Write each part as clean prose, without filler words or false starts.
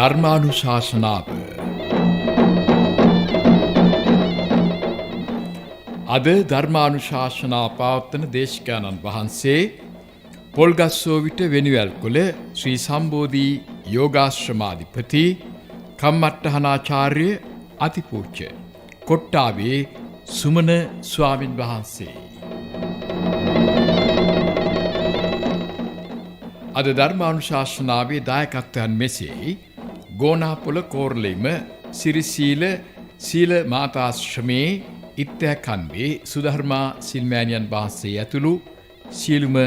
ධර්මානුශාසනාව අද ධර්මානුශාසනා පවත්වන දේශකයන්න් වහන්සේ පොල්ගස්සෝවිට වෙනුවැල්කුල ශ්‍රී සම්බෝධි යෝගාශ්‍රමාධිපති කම්මට්ටහනාචාර්ය අතිපූජ්‍ය කොට්ටාවේ සුමන ස්වාමින් වහන්සේ. අද ධර්මානුශාසනාවේ දායකත්වයන් මෙසේයි. ගෝනාපොළ කෝරළෙම සිරිසීල සීල මාතාශ්‍රමේ ඉත්තෑකන්වේ සුධර්මා සිල්මෑණියන් වහන්සේ ඇතුළු සියලුම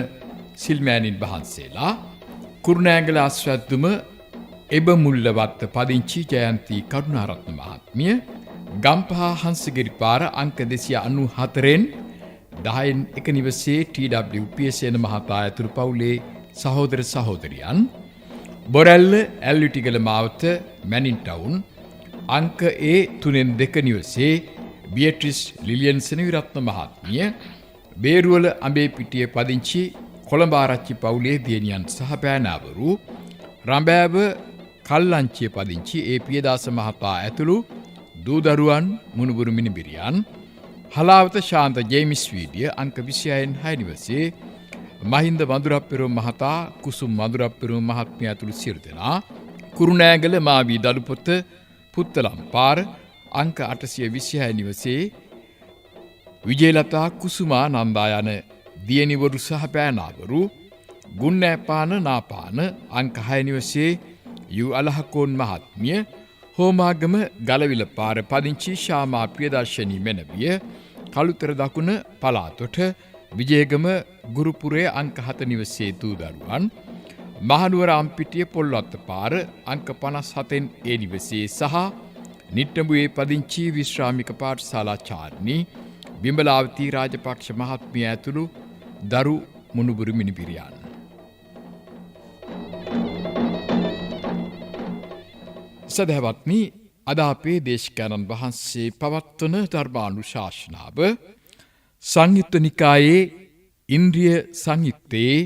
සිල්මෑණින් වහන්සේලා, කුරුණෑගල අස්වැද්දුම එබමුල්ලවත්ත පදිංචි ජයන්ති කරුණාරත්න මහත්මිය, ගම්පහ හංසගිරි පාර අංක 294න් 10න් එක නිවසේ TW පියසේන මහතා ඇතුළු පවුලේ සහෝදර සහෝදරියන්, බොරැල්ල ඇල්විටිගල මාවත මැනින්ටවුන් අංක A3 නිවසේ බියට්‍රිස් ලිලියන්සන විරත්න මහත්මිය, බේරුවල අඹේපිටිය පදිංචි කොළඹාරච්චි පවුලේ දියණියන් සහ පෑනාවරු, රඹෑව කල්ලංචිය පදිංචි පියදාස මහතා ඇතුළු දූදරුවන් මුණුබුරු මිනිබිරියන්, හලාවත ශාන්ත ජේමිස් වීඩිය අංක 26න් 6 නිවසේ මහින්ද වඳුරප්පෙරුම මහතා, කුසුම් වඳුරප්පෙරුම මහත්මිය ඇතුළු සියලු දෙනා, කුරුණෑගල මාවී දළුපොත පුත්තලම් පාර අංක 826 නිවසේ විජේලතා කුසුමා නන්දා යන දියණිවරු සහ පෑනාවරු, ගුන්නෑපාන නාපාන අංක 6 නිවසේ යු අලහකෝන් මහත්මිය, හෝමාගම ගලවිල පාර පදිංචි ශාමා ප්‍රියදර්ශනී මෙනවිය, කළුතර දකුණ පලාතොට විජේගම ගුරුපුරේ අංක 7 නිවසේ දූදරුවන්, මහනුවර අම්පිටිය පොල්වත්ත පාර අංක 57න් ඒ නිවසේ සහ නිට්ටඹුවේ පදිංචි විශ්‍රාමික පාඨශාලාචාර්යනී බිම්බලාවතී රාජපක්ෂ මහත්මිය ඇතුළු දරු මුණුබුරු මිනිබිරියන්. සදහවත්නි, අද අපේ දේශකයන්න් වහන්සේ පවත්වන ධර්මානුශාසනාව සංයුත්ත නිකායේ ඉන්ද්‍රිය සංයුත්තේ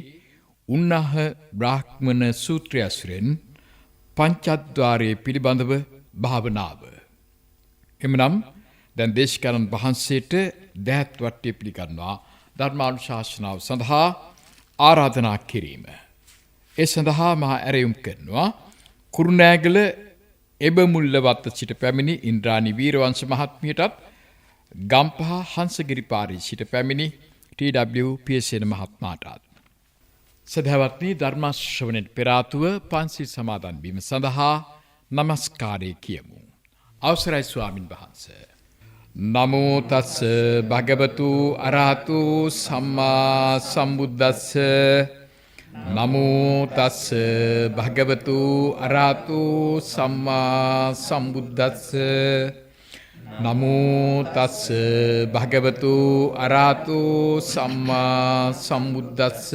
උන්නහ බ්‍රාහ්මණ සූත්‍රය ඇසුරෙන් පංචද්වාරයේ පිළිබඳව භාවනාව. එමනම් දැන් දේශකයන්න් වහන්සේට දහත් වට්ටිය පිළිගන්වා ධර්මානුශාසනාව සඳහා ආරාධනා කිරීම. ඒ සඳහා මහා ඇරයුම් කරනවා කුරුණෑගල එබමුල්ලවත්ත සිට පැමිණි ඉන්ද්‍රාණි වීරවංශ මහත්මියටත්, ගම්පහ හංසගිරි පාරේ සිට පැමිණි TW පියසේන මහත්මයාටත්. සදහවත්නි, ධර්ම ශ්‍රවණයට පෙර ආතුව පන්සිල් සමාදන් වීම සඳහා නමස්කාරය කියමු. අවසරයි ස්වාමින් වහන්සේ. නමෝ තස්ස භගවතු අරහතු සම්මා සම්බුද්දස්ස. නමෝ තස්ස භගවතු අරහතු සම්මා සම්බුද්දස්ස. නමෝ තස්ස භගවතු අරහතු සම්මා සම්බුද්දස්ස.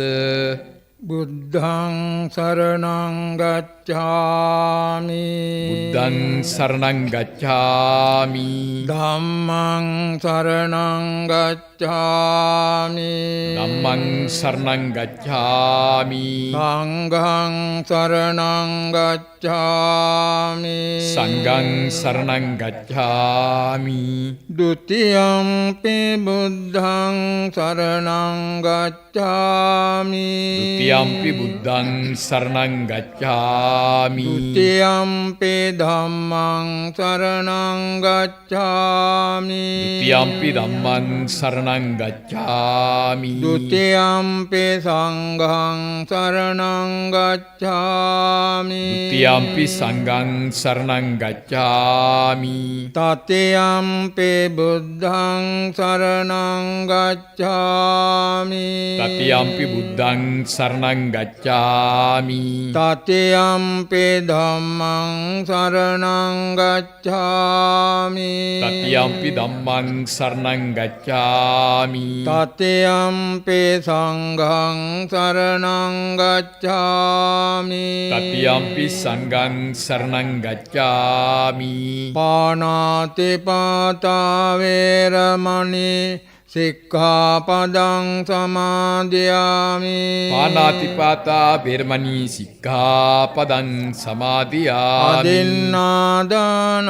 බුද්ධං සරණං ගච්ඡාමි. බුද්ධං සරණං ගච්ඡාමි. ධම්මං සරණං ගච්ඡාමි. ධම්මං සරණං ගච්ඡාමි. සංඝං සරණං ගච්ඡාමි. සංඝං සරණං ගච්ඡාමි. ဒ ුතියම්පි බුද්ධං සරණං ගච්ඡාමි. ဒ ුතියම්පි බුද්ධං සරණං ගච්ඡාමි. ဒ ුතියම්පි ධම්මං සරණං ගච්ඡාමි. ဒ ුතියම්පි ධම්මං සරණං ගච්ඡාමි. ဒ ුතියම්පි සංඝං සරණං ගච්ඡාමි. ဒ ුතියම්පි සංඝං සරණං ගච්ඡාමි. තතියම්පි බුද්ධං සරණං ගච්ඡාමි. තතියම්පි බුද්ධං සරණං ගච්ඡාමි. තතියම්පි ධම්මං සරණං ගච්ඡාමි. තතියම්පි ධම්මං සරණං ගච්ඡාමි. තතියම්පි සංඝං සරණං ගච්ඡාමි. තතියම්පි සංඝං සරණං ගච්ඡාමි. පාණාති පාතා වේරමණී සික්ඛාපදං සමාදියාමි පානාතිපාතා වේරමණී සික්ඛාපදං සමාදියාමි අදින්නාදාන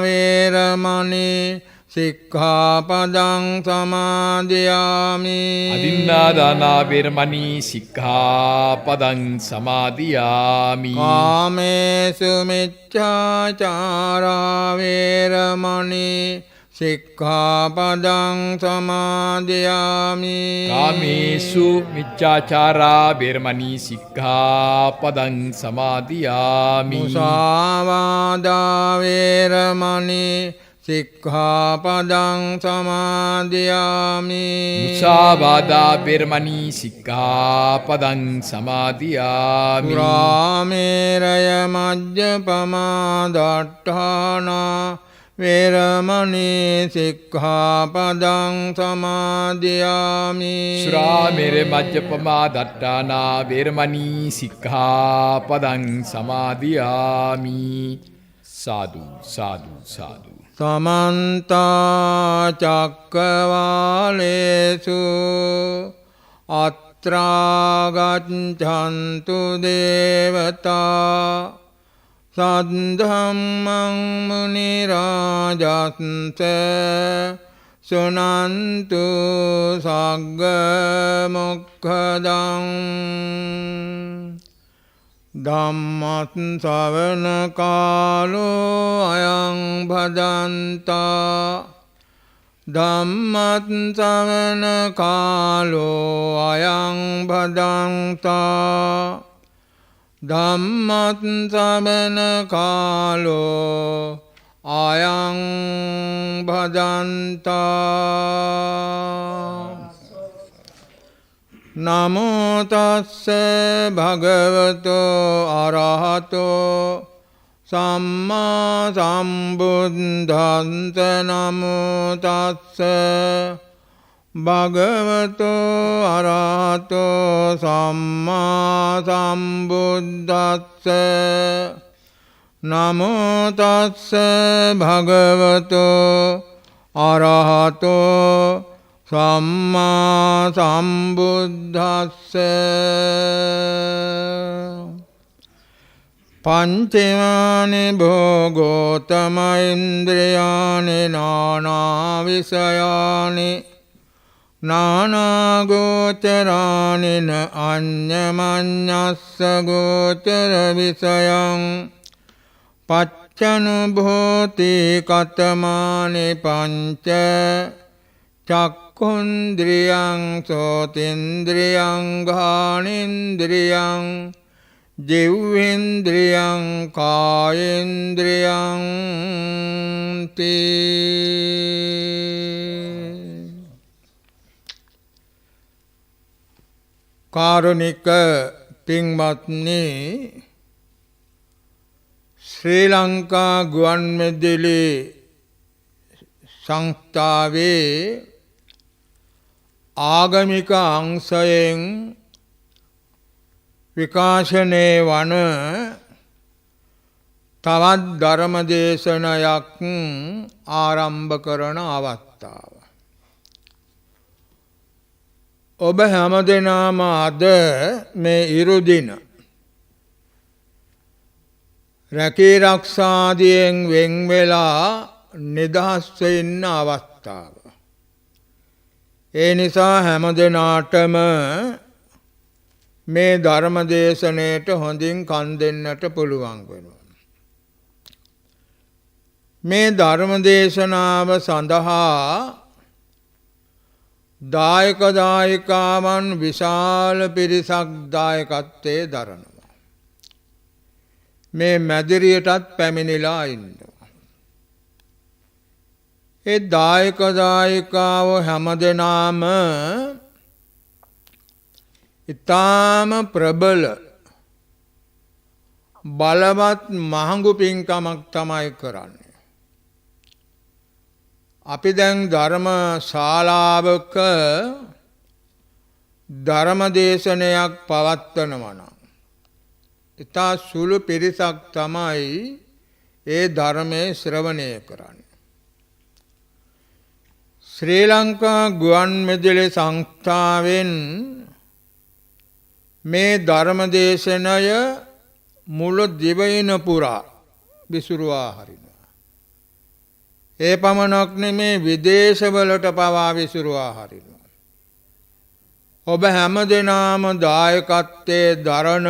වේරමණී සික්ඛාපදං සමාදියාමි අදින්නාදාන වේරමණී සික්ඛාපදං සමාදියාමි කාමේසු මිච්ඡාචාරා වේරමණී සික්ඛාපදං සමාදියාමි කාමේසු මිච්ඡාචාරා වේරමණී සික්ඛාපදං සමාදියාමි මුසාවාදා වේරමණී සික්ඛාපදං සමාදියාමි මුසාවාදා වේරමණී සික්ඛාපදං සමාදියාමි රාමේරය මජ්ජපමා දට්ඨානා වේරමණී සික්ඛාපදං සමාදියාමි සුරාමේර මජ්ජපමා දට්ඨානා වේරමණී සික්ඛාපදං සමාදියාමි සාදු සාදු සාදු සමන්ත චක්කවාලේසු අත්‍රා ගච්ඡන්තු දේවතා සද්ධම්මං මුනි රාජස්ස සුනන්තු සග්ග මොක්ඛදං ධම්මත් ශ්‍රවණ කාලෝ අයං භදන්තා ධම්මත් ශ්‍රවණ කාලෝ අයං භදන්තා ධම්මත් ශ්‍රවණ කාලෝ අයං භදන්තා නමෝ තස්ස භගවතෝ අරහතෝ සම්මා සම්බුද්ධන්ත නමෝ තස්ස භගවතෝ අරහතෝ සම්මා සම්බුද්දස්ස නමෝ තස්ස භගවතෝ අරහතෝ සම්මා සම්බුද්දස්ස පංචමානි භෝගෝතම ඉන්ද්‍රියානි නානා විසයානි නානා ගෝචරානි න අඤ්ඤමඤ්ඤස්ස ගෝචර විසයං පච්චනුභෝති කතමානි පංච චක්ඛුන්ද්‍රියං සෝතේන්ද්‍රියං ඝානේන්ද්‍රියං ජීවේන්ද්‍රියං කායේන්ද්‍රියං කාරුණික පින්වත්නි ශ්‍රී ලංකා ගුවන්විදුලි සංස්ථාවේ ආගමික අංශයෙන් විකාශනය වන තවත් ධර්ම දේශනයක් ආරම්භ කරන අවස්ථාව. ඔබ හැමදෙනාම අද මේ ඉරුදින රැකී රක්ෂාදියෙන් වෙන් වෙලා නිදහස් වෙන්න අවස්ථාව. ඒ නිසා හැමදෙනාටම මේ ධර්ම දේශනයට හොඳින් කන් දෙන්නට පුළුවන් වෙනවා. මේ ධර්ම දේශනාව සඳහා දායක දායිකාවන් විශාල පිරිසක් දායකත්වයේ දරනවා. මේ මැදිරියටත් පැමිණිලා ඉන්නවා. ඒ දායක දායිකාව හැමදෙනාම ඊටාම ප්‍රබල බලවත් මහඟු පින්කමක් තමයි කරන්නේ. අපි දැන් ධර්ම ශාලාවක ධර්ම දේශනයක් පවත්වනවා නම් ඉතා සුළු පිරිසක් තමයි ඒ ධර්මයේ ශ්‍රවණය කරන්නේ. ශ්‍රී ලංකා ගුවන් විදුලි සංස්ථාවෙන් මේ ධර්ම දේශනය මුළු දිවයින පුරා විසුරුවා හරිනවා. ඒ පමණක් නෙමේ විදේශවලට පවා විසුරුවා හරිනවා. ඔබ හැම දෙනාම දායකත්වයේ දරන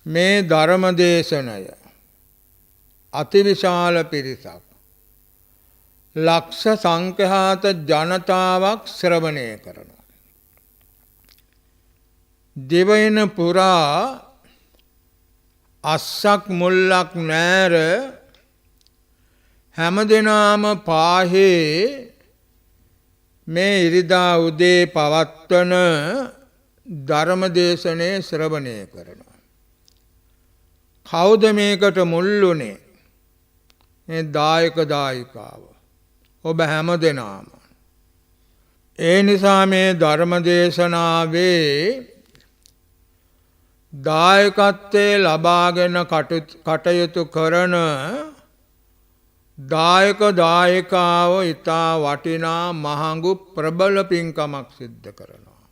මේ ධර්ම දේශනය අතිවිශාල පිරිසක් ලක්ෂ සංඛ්‍යාත ජනතාවක් ශ්‍රවණය කරනවා. දිවයින පුරා අස්සක් මුල්ලක් නෑර හැමදෙනාම පාහේ මේ ඉරිදා උදේ පවත්වන ධර්ම දේශනේ ශ්‍රවණය කරනවා. කවුද මේකට මුල්ුණේ? මේ දායක දායිකාව ඔබ හැම දෙනාම. ඒ නිසා මේ ධර්ම දේශනාවේ දායකත්වයේ ලබාගෙන කටයුතු කරන දායක දායිකාව ඉතා වටිනා මහඟු ප්‍රබල පින්කමක් සිද්ධ කරනවා.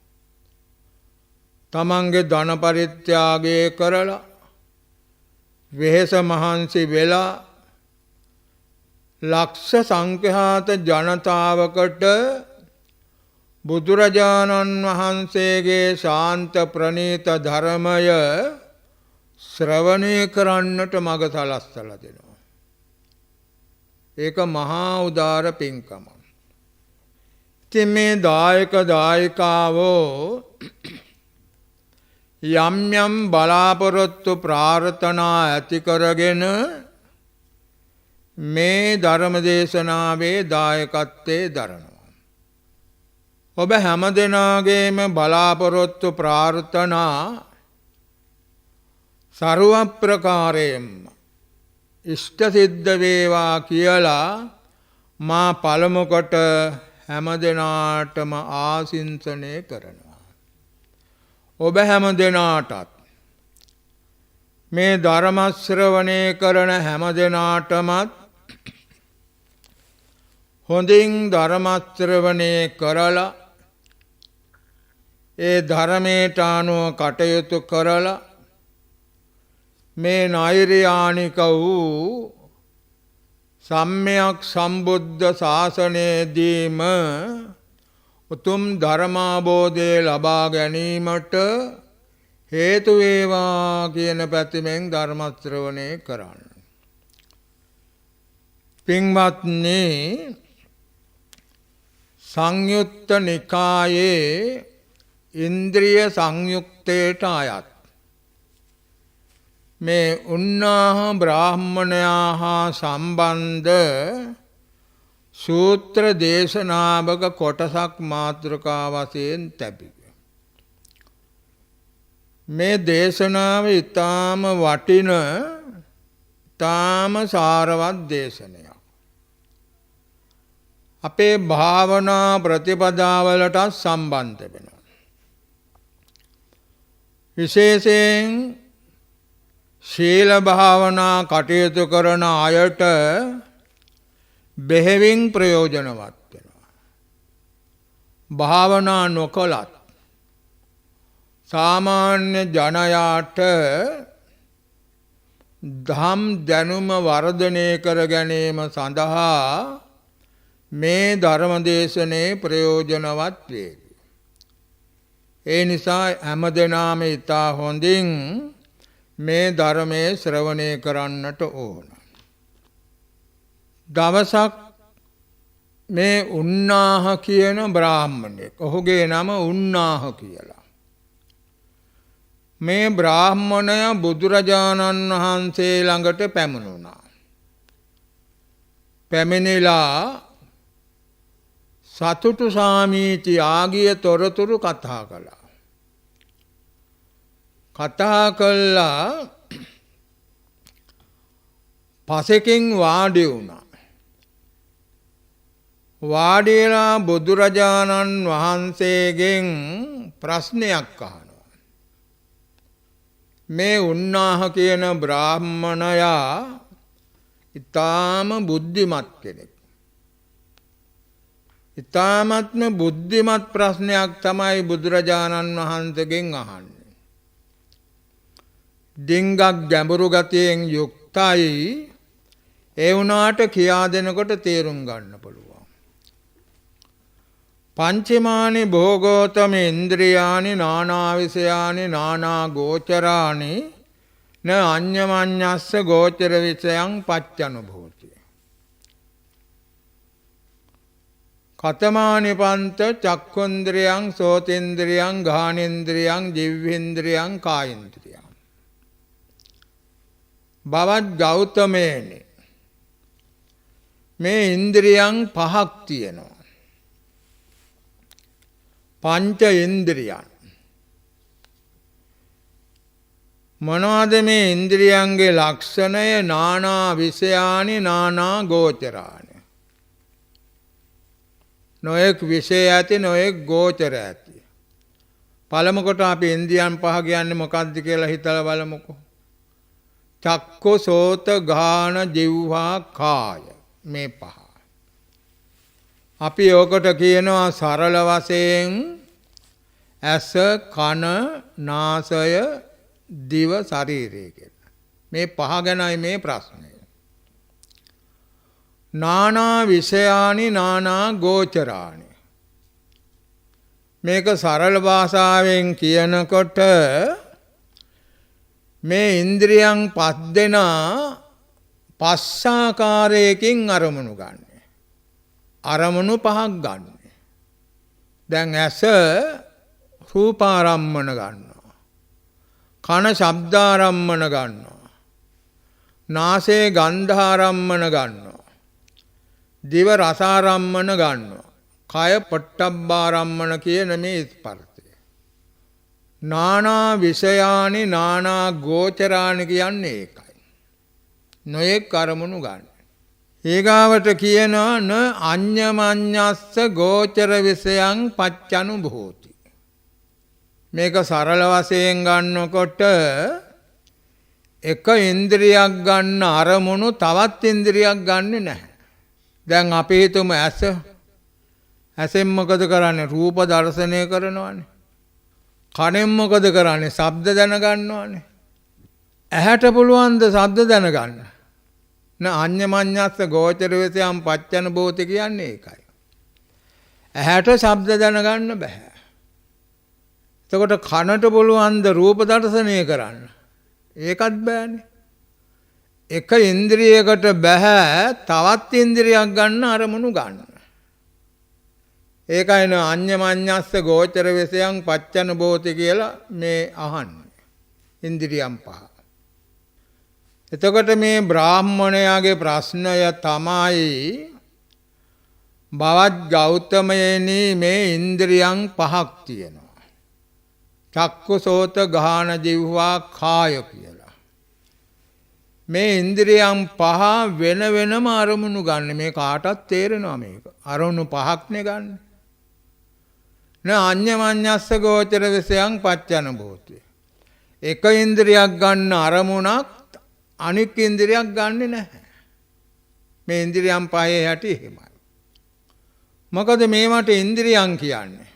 තමන්ගේ ධන පරිත්‍යාගය කරලා වෙහෙස මහන්සි වෙලා ලක්ෂ සංඛ්‍යාත ජනතාවකට බුදුරජාණන් වහන්සේගේ ශාන්ත ප්‍රණීත ධර්මය ශ්‍රවණය කරන්නට මඟ සලස්සලා දෙනවා. ඒක මහා උදාර පින්කමක්. ඉතින් මේ දායක දායිකාවෝ යම් යම් බලාපොරොත්තු ප්‍රාර්ථනා ඇති කරගෙන මේ ධර්ම දේශනාවේ දායකත්වයේ දරනවා. ඔබ හැම දෙනාගේම බලාපොරොත්තු ප්‍රාර්ථනා සර්ව ප්‍රකාරයෙන්ම ඉෂ්ට සිද්ධ වේවා කියලා මා පළමු කොට හැම දෙනාටම ආශිංසනය කරනවා. ඔබ හැම දෙනාටත් මේ ධර්ම ශ්‍රවණය කරන හැම දෙනාටමත් හොඳින් ධර්ම ශ්‍රවණය කරලා ඒ ධර්මයට අනුව කටයුතු කරලා මේ නෛර්යානික වූ සම්්‍යක් සම්බුද්ධ ශාසනයේදීම උතුම් ධර්මාබෝධය ලබා ගැනීමට හේතු වේවා කියන පැතිමෙන් ධර්ම ශ්‍රවණය කරන්න. පින්වත්නි, සංයුත්ත නිකායේ ඉන්ද්‍රිය සංයුක්තයට අයත් මේ උන්නාහ බ්‍රාහ්මණයා හා සම්බන්ධ සූත්‍ර දේශනාවක කොටසක් මාතෘකා වශයෙන් තැබේ. මේ දේශනාව ඊටාම වටින ඊටාම සාරවත් දේශනයක්. අපේ භාවනා ප්‍රතිපදාවලට සම්බන්ධ වෙනවා. විශේෂයෙන් ශීල භාවනා කටයුතු කරන අයට බෙහෙවින් ප්‍රයෝජනවත් වෙනවා. භාවනා නොකලත් සාමාන්‍ය ජනයාට ධම් දැනුම වර්ධනය කර ගැනීම සඳහා මේ ධර්ම දේශනේ ප්‍රයෝජනවත් වේ. ඒ නිසා හැම දෙනාම ඉතා හොඳින් මේ ධර්මයේ ශ්‍රවණය කරන්නට ඕන. දවසක් මේ උන්නාහ කියන බ්‍රාහ්මණයෙක්, ඔහුගේ නම උන්නාහ කියලා. මේ බ්‍රාහ්මණය බුදුරජාණන් වහන්සේ ළඟට පැමිණුණා. පැමිණිලා සතුටු සාමීචි ආගිය තොරතුරු කතා කළා. කතා කළා පසෙකින් වාඩි වුණා. වාඩිලා බුදුරජාණන් වහන්සේගෙන් ප්‍රශ්නයක් අහනවා. මේ උන්නාහ කියන බ්‍රාහ්මණයා ඊටාම බුද්ධිමත් කෙනෙක්. ඉතාමත්ම බුද්ධිමත් ප්‍රශ්නයක් තමයි බුදුරජාණන් වහන්සේගෙන් අහන්නේ. ඩිංගක් ගැඹුරු ගතියෙන් යුක්තයි. ඒ වුණාට කියා දෙනකොට තේරුම් ගන්න පුළුවන්. පංචමානි භෝගෝතම ඉන්ද්‍රියානි නානා විෂයානි නානා ගෝචරානි න අඤ්ඤමඤ්ඤස්ස ගෝචර විෂයං පච්චනුභූති. කතමානි පන්ත චක්ඛුන්ද්‍රියං සෝතේන්ද්‍රියං ගාහනේන්ද්‍රියං ජීවේන්ද්‍රියං කායේන්ද්‍රියං. බවත් ගෞතමේනි මේ ඉන්ද්‍රියං පහක් තියෙනවා. පංච ඉන්ද්‍රියන්. මොනවාද මේ ඉන්ද්‍රියන්ගේ ලක්ෂණය? නානා විෂයානි නානා ගෝචරානි. නොයෙක් විෂය ඇති නොයෙක් ගෝචර ඇති. පළමු කොට අපි ඉන්ද්‍රියන් පහ කියන්නේ මොකක්ද කියලා හිතලා බලමුකෝ. චක්ඛු සෝත ගාන ජීවහා කාය. මේ පහ. අපි ඔකට කියනවා සරල වශයෙන් ඇස කන නාසය දිව ශරීරය කියලා. මේ පහ ගැනයි මේ ප්‍රශ්නය. නානා විෂයානි නානා ගෝචරානි. මේක සරල භාෂාවෙන් කියනකොට මේ ඉන්ද්‍රියන් පස් දෙනා පස්සාකාරයකින් අරමුණු ගන්න. අරමුණු පහක් ගන්න. දැන් ඇස රූපාරම්මන ගන්නවා. කන ශබ්දාරම්මන ගන්නවා. නාසය ගන්ධාරම්මන ගන්නවා. දිව රසාරම්මන ගන්නවා. කය පොට්ටබ්බාරම්මන කියන මේ ස්පර්ශය. නානා විෂයානි නානා ගෝචරානි කියන්නේ ඒකයි. නොයෙක් අරමුණු ගන්න. ඊගාවට කියනවා න අඤ්ඤමඤ්ඤස්ස ගෝචර විෂයං පච්චනුභූති. මේක සරල වශයෙන් ගන්නකොට එක ඉන්ද්‍රියක් ගන්න අරමුණු තවත් ඉන්ද්‍රියක් ගන්නෙ නැහැ. දැන් අපි හිතමු ඇස. ඇසෙන් මොකද කරන්නේ? රූප දර්ශනය කරනවානේ. කනෙන් මොකද කරන්නේ? ශබ්ද දැනගන්නවානේ. ඇහැට පුළුවන් ද ශබ්ද දැනගන්න? න අඤ්ඤමඤ්ඤස්ස ගෝචර විෂයං පච්චනුභූති කියන්නේ ඒකයි. ඇහැට ශබ්ද දැනගන්න බෑ. එතකොට කනට පුළුවන් ද රූප දර්ශනය කරන්න? ඒකත් බෑනේ. එක ඉන්ද්‍රියකට බෑ තවත් ඉන්ද්‍රියක් ගන්න අරමුණු ගන්න. ඒකයි න අඤ්ඤමඤ්ඤස්ස ගෝචර විෂයං පච්චනුභූති කියලා මේ අහන්නේ. ඉන්ද්‍රියම් පහ. එතකොට මේ බ්‍රාහ්මණයාගේ ප්‍රශ්නය තමයි බවත් ගෞතමයනි මේ ඉන්ද්‍රියන් පහක් තියෙනවා. චක්ඛු සෝත ගාන ජීවහා කාය කියලා. මේ ඉන්ද්‍රියන් පහ වෙන වෙනම අරමුණු ගන්න. මේ කාටත් තේරෙනවා මේක. අරමුණු පහක්නේ ගන්න. න අඤ්ඤමඤ්ඤස්ස ගෝචර විෂයං පච්චනුභූති. එක ඉන්ද්‍රියක් ගන්න අරමුණක් අනික් ඉන්ද්‍රියක් ගන්නෙ නැහැ. මේ ඉන්ද්‍රියන් පහේ හැටි එහෙමයි. මොකද මේවට ඉන්ද්‍රියන් කියන්නේ?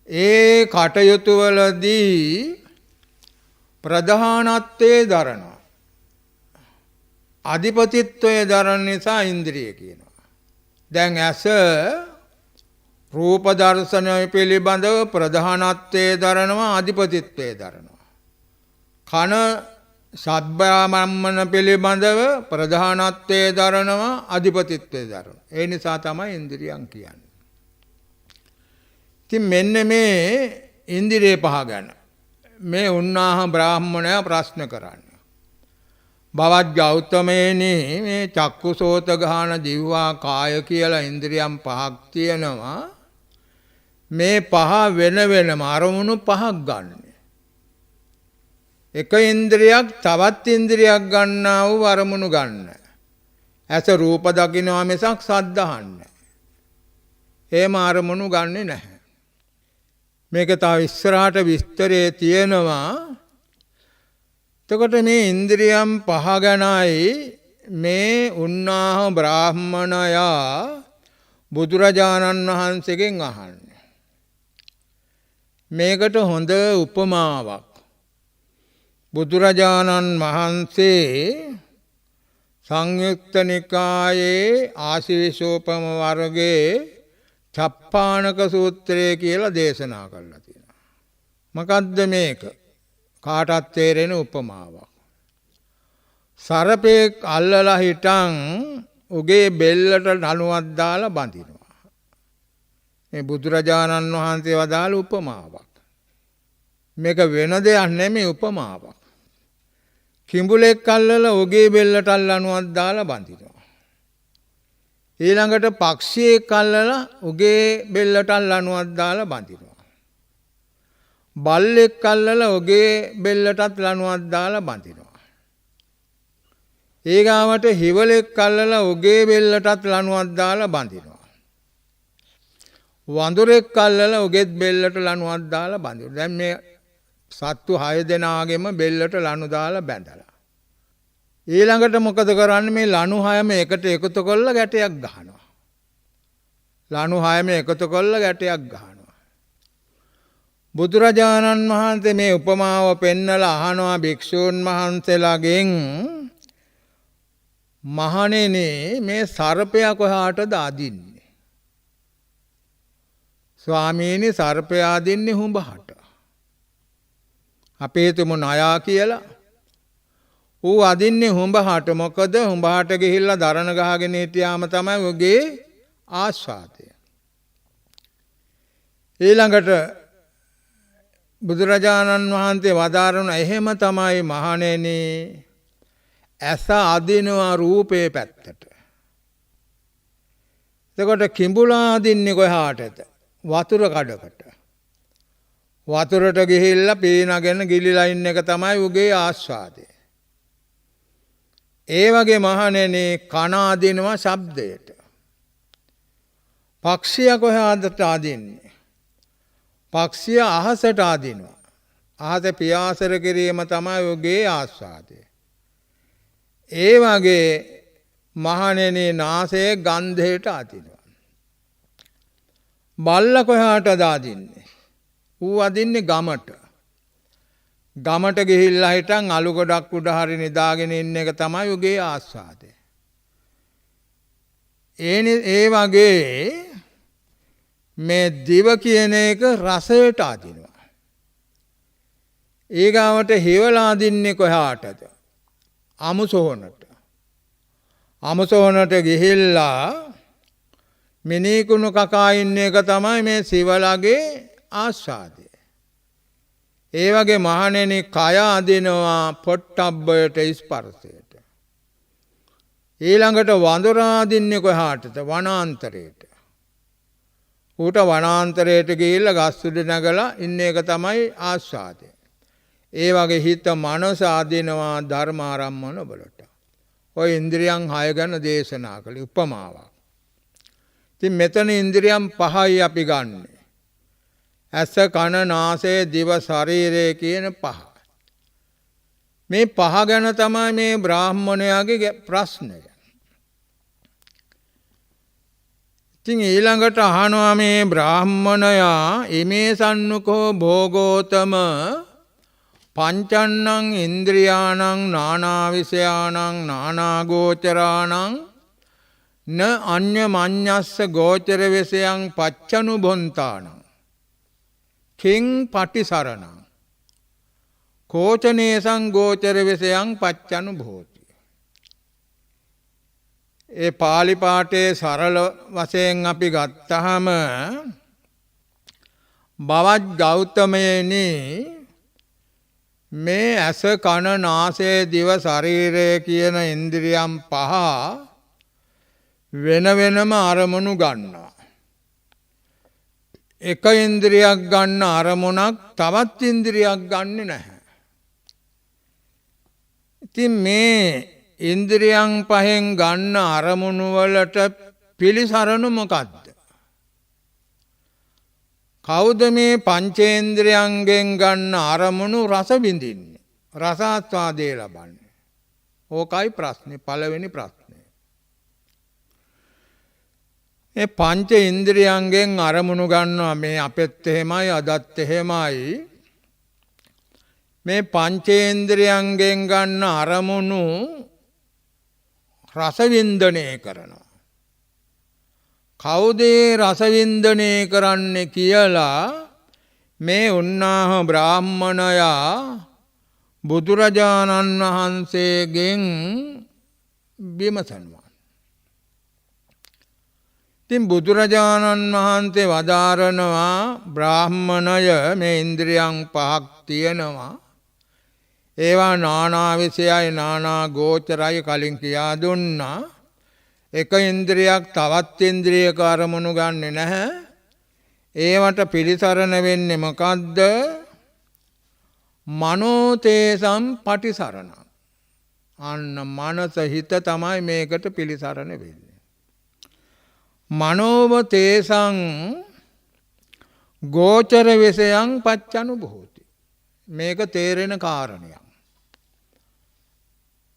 ඒ කටයුතු වලදී ප්‍රධානත්වයේ දරනවා. අධිපතිත්වයේ දරන නිසා ඉන්ද්‍රිය කියනවා. දැන් ඇස රූප දර්ශනය පිළිබඳව ප්‍රධානත්වයේ දරනවා අධිපතිත්වයේ දරනවා. කන සබ්බාමම්මන පිළිබඳව ප්‍රධානත්වයේ දරනවා අධිපතිත්වයේ දරනවා. ඒ නිසා තමයි ඉන්ද්‍රියන් කියන්නේ. ඉතින් මෙන්න මේ ඉන්ද්‍රිය පහ ගැන මේ උන්නාහ බ්‍රාහ්මණයා ප්‍රශ්න කරන්නේ. බවත් ගෞතමයනි මේ චක්කුසෝත ගාන ජීවහා කාය කියලා ඉන්ද්‍රියන් පහක් තියෙනවා. මේ පහ වෙන වෙනම අරමුණු පහක් ගන්න. එක ඉන්ද්‍රියක් තවත් ඉන්ද්‍රියක් ගන්නා වූ අරමුණු ගන්න. ඇස රූප දකිනවා මිසක් ශබ්ද අහන්නේ. එහෙම අරමුණු ගන්නෙ නැහැ. මේක තව ඉස්සරහට විස්තරේ තියෙනවා. එතකොට මේ ඉන්ද්‍රියම් පහ ගැනයි මේ උන්නාහ බ්‍රාහ්මණයා බුදුරජාණන් වහන්සේගෙන් අහන්නේ. මේකට හොඳ උපමාවක්. බුදුරජාණන් වහන්සේ සංයුක්ත නිකායේ ආශිවිශෝපම වර්ගයේ චප්පාණක සූත්‍රය කියලා දේශනා කළා තියෙනවා. මොකද්ද මේක? කාටත් තේරෙන උපමාවක්. සර්පෙක් අල්ලලා හිටන් උගේ බෙල්ලට ලණුවක් දාලා බඳිනවා. මේ බුදුරජාණන් වහන්සේ වදාළ උපමාවක්. මේක වෙන දෙයක් නෙමෙයි උපමාවක්. කිඹුලෙක් අල්ලලා උගේ බෙල්ලට ලණුවක් දාලා බඳිනවා. ඊළඟට පක්ෂියෙක් අල්ලලා උගේ බෙල්ලට ලණුවක් දාලා බඳිනවා. බල්ලෙක් අල්ලලා උගේ බෙල්ලටත් ලණුවක් දාලා බඳිනවා. ඊගාවට හිවලෙක් අල්ලලා උගේ බෙල්ලටත් ලණුවක් දාලා බඳිනවා. වඳුරෙක් අල්ලලා උගෙත් බෙල්ලට ලණුවක් දාලා බඳිනවා. දැන් මේ සත්තු 6 දෙනාගෙම බෙල්ලට ලණු දාලා බැඳලා. ඊළඟට මොකද කරන්නේ? මේ ලණු 6ම එකට එකතු කරලා ගැටයක් ගහනවා. ලණු 6ම එකතු කරලා ගැටයක් ගහනවා. බුදුරජාණන් වහන්සේ මේ උපමාව පෙන්නලා අහනවා භික්ෂූන් වහන්සේලාගෙන්, මහණෙනි මේ සර්පයා කොහාටද අදින්නේ? ස්වාමීනි සර්පයා අදින්නේ හුඹහට. අපේ තුමු නයා කියලා. ඌ අදින්නේ හුඹහට. මොකද හුඹහට ගිහිල්ලා දරණ ගහගෙන හිටියාම තමයි උගේ ආස්වාදය. ඊළඟට බුදුරජාණන් වහන්සේ වදාරන එහෙම තමයි මහණෙනි ඇස අදිනවා රූපේ පැත්තට. එතකොට කිඹුලා අදින්නේ කොහාටද? වතුර කඩකට. වතුරට ගිහිල්ලා පීනගෙන ගිලිලා ඉන්න එක තමයි උගේ ආස්වාදය. ඒ වගේ මහණෙනි කන අදිනවා ශබ්දයට. පක්ෂියා කොහාටද අදින්නේ? පක්ෂියා අහසට අදිනවා. අහස පියාසර කිරීම තමයි උගේ ආස්වාදය. ඒ වගේ මහණෙනි නාසයේ ගන්ධයට අදිනවා. බල්ල කොහාටද අදින්නේ? ඌ අදින්නේ ගමට. ගමට ගිහිල්ලා හිටන් අලු ගොඩක් උඩ හරි නිදාගෙන ඉන්න එක තමයි උගේ ආස්වාදය. ඒ වගේ මේ දිව කියන එක රසයට අදිනවා. ඊගාවට හිවලා අදින්නේ කොහාටද? අමුසොහනට. අමුසොහනට ගිහිල්ලා මිනිකුණු කකා ඉන්න එක තමයි මේ සිවලගේ ආස්වාදය. ඒ වගේ මහණෙනි කය අදිනවා පොට්ටබ්බයට ස්පර්ශයට. ඊළඟට වඳුරා අදින්නේ කොහාටද? වනාන්තරයට. ඌට වනාන්තරයට ගිහිල්ලා ගස් උඩ නැගලා ඉන්න එක තමයි ආස්වාදය. ඒ වගේ හිත මනස අදිනවා ධර්මාරම්මන වලට. ඔය ඉන්ද්‍රියන් 6 ගැන දේශනා කළේ උපමාවක්. ඉතින් මෙතන ඉන්ද්‍රියන් 5යි අපි ගන්නෙ. ඇස කන නාසය දිව ශරීරය කියන 5. මේ 5 ගැන තමයි මේ බ්‍රාහ්මණයාගේ ප්‍රශ්නය. ඉතින් ඊළඟට අහනවා මේ බ්‍රාහ්මණයා ඉමේ සන්නුකෝ භෝගෝතම පංචන්නං ඉන්ද්‍රියාණං නානා විෂයාණං නානා ගෝචරාණං න අඤ්ඤ මඤ්ඤස්ස ගෝචර විෂයං පච්චනුබොන්තාණං කිං පටිසරණං කෝචනේසං ගෝචර විෂයං පච්චනුභෝති. ඒ පාලි පාඨයේ සරල වශයෙන් අපි ගත්තහම බවත් ගෞතමයනි මේ ඇස කන නාසය දිව ශරීරය කියන ඉන්ද්‍රියම් 5 වෙන වෙනම අරමුණු ගන්නවා. එක ඉන්ද්‍රියක් ගන්න අරමුණක් තවත් ඉන්ද්‍රියක් ගන්නෙ නැහැ. ඉතින් මේ ඉන්ද්‍රියන් 5න් ගන්න අරමුණු වලට පිළිසරණු මොකද්ද? කවුද මේ පංචේන්ද්‍රයන්ගෙන් ගන්න අරමුණු රස විඳින්නේ? රසාස්වාදේ ලබන්නේ. ඕකයි ප්‍රශ්නේ, පළවෙනි ප්‍රශ්නේ. මේ පංච ඉන්ද්‍රියයන්ගෙන් අරමුණු ගන්නවා මේ අපෙත් එහෙමයි අදත් එහෙමයි. මේ පංචේන්ද්‍රයන්ගෙන් ගන්න අරමුණු රසවින්දනය කරනවා. කවුද රසවින්දනය කරන්නේ කියලා මේ උන්නාහ බ්‍රාහ්මණයා බුදුරජාණන් වහන්සේගෙන් විමසනවා. ඉතින් බුදුරජාණන් වහන්සේ වදාරනවා බ්‍රාහ්මණය මේ ඉන්ද්‍රියන් පහක් තියෙනවා. ඒවා නානා විෂයයි නානා ගෝචරයි කලින් කියා දුන්නා. එක ඉන්ද්‍රියක් තවත් ඉන්ද්‍රියක අරමුණු ගන්නෙ නැහැ. ඒවට පිළිසරණ වෙන්නේ මොකද්ද? මනෝතේසම් පටිසරණ. අන්න මනස හිත තමයි මේකට පිළිසරණ වෙන්නේ. මනෝව තේසං ගෝචර විෂයං පච්චනුභූති. මේක තේරෙන කාරණයක්.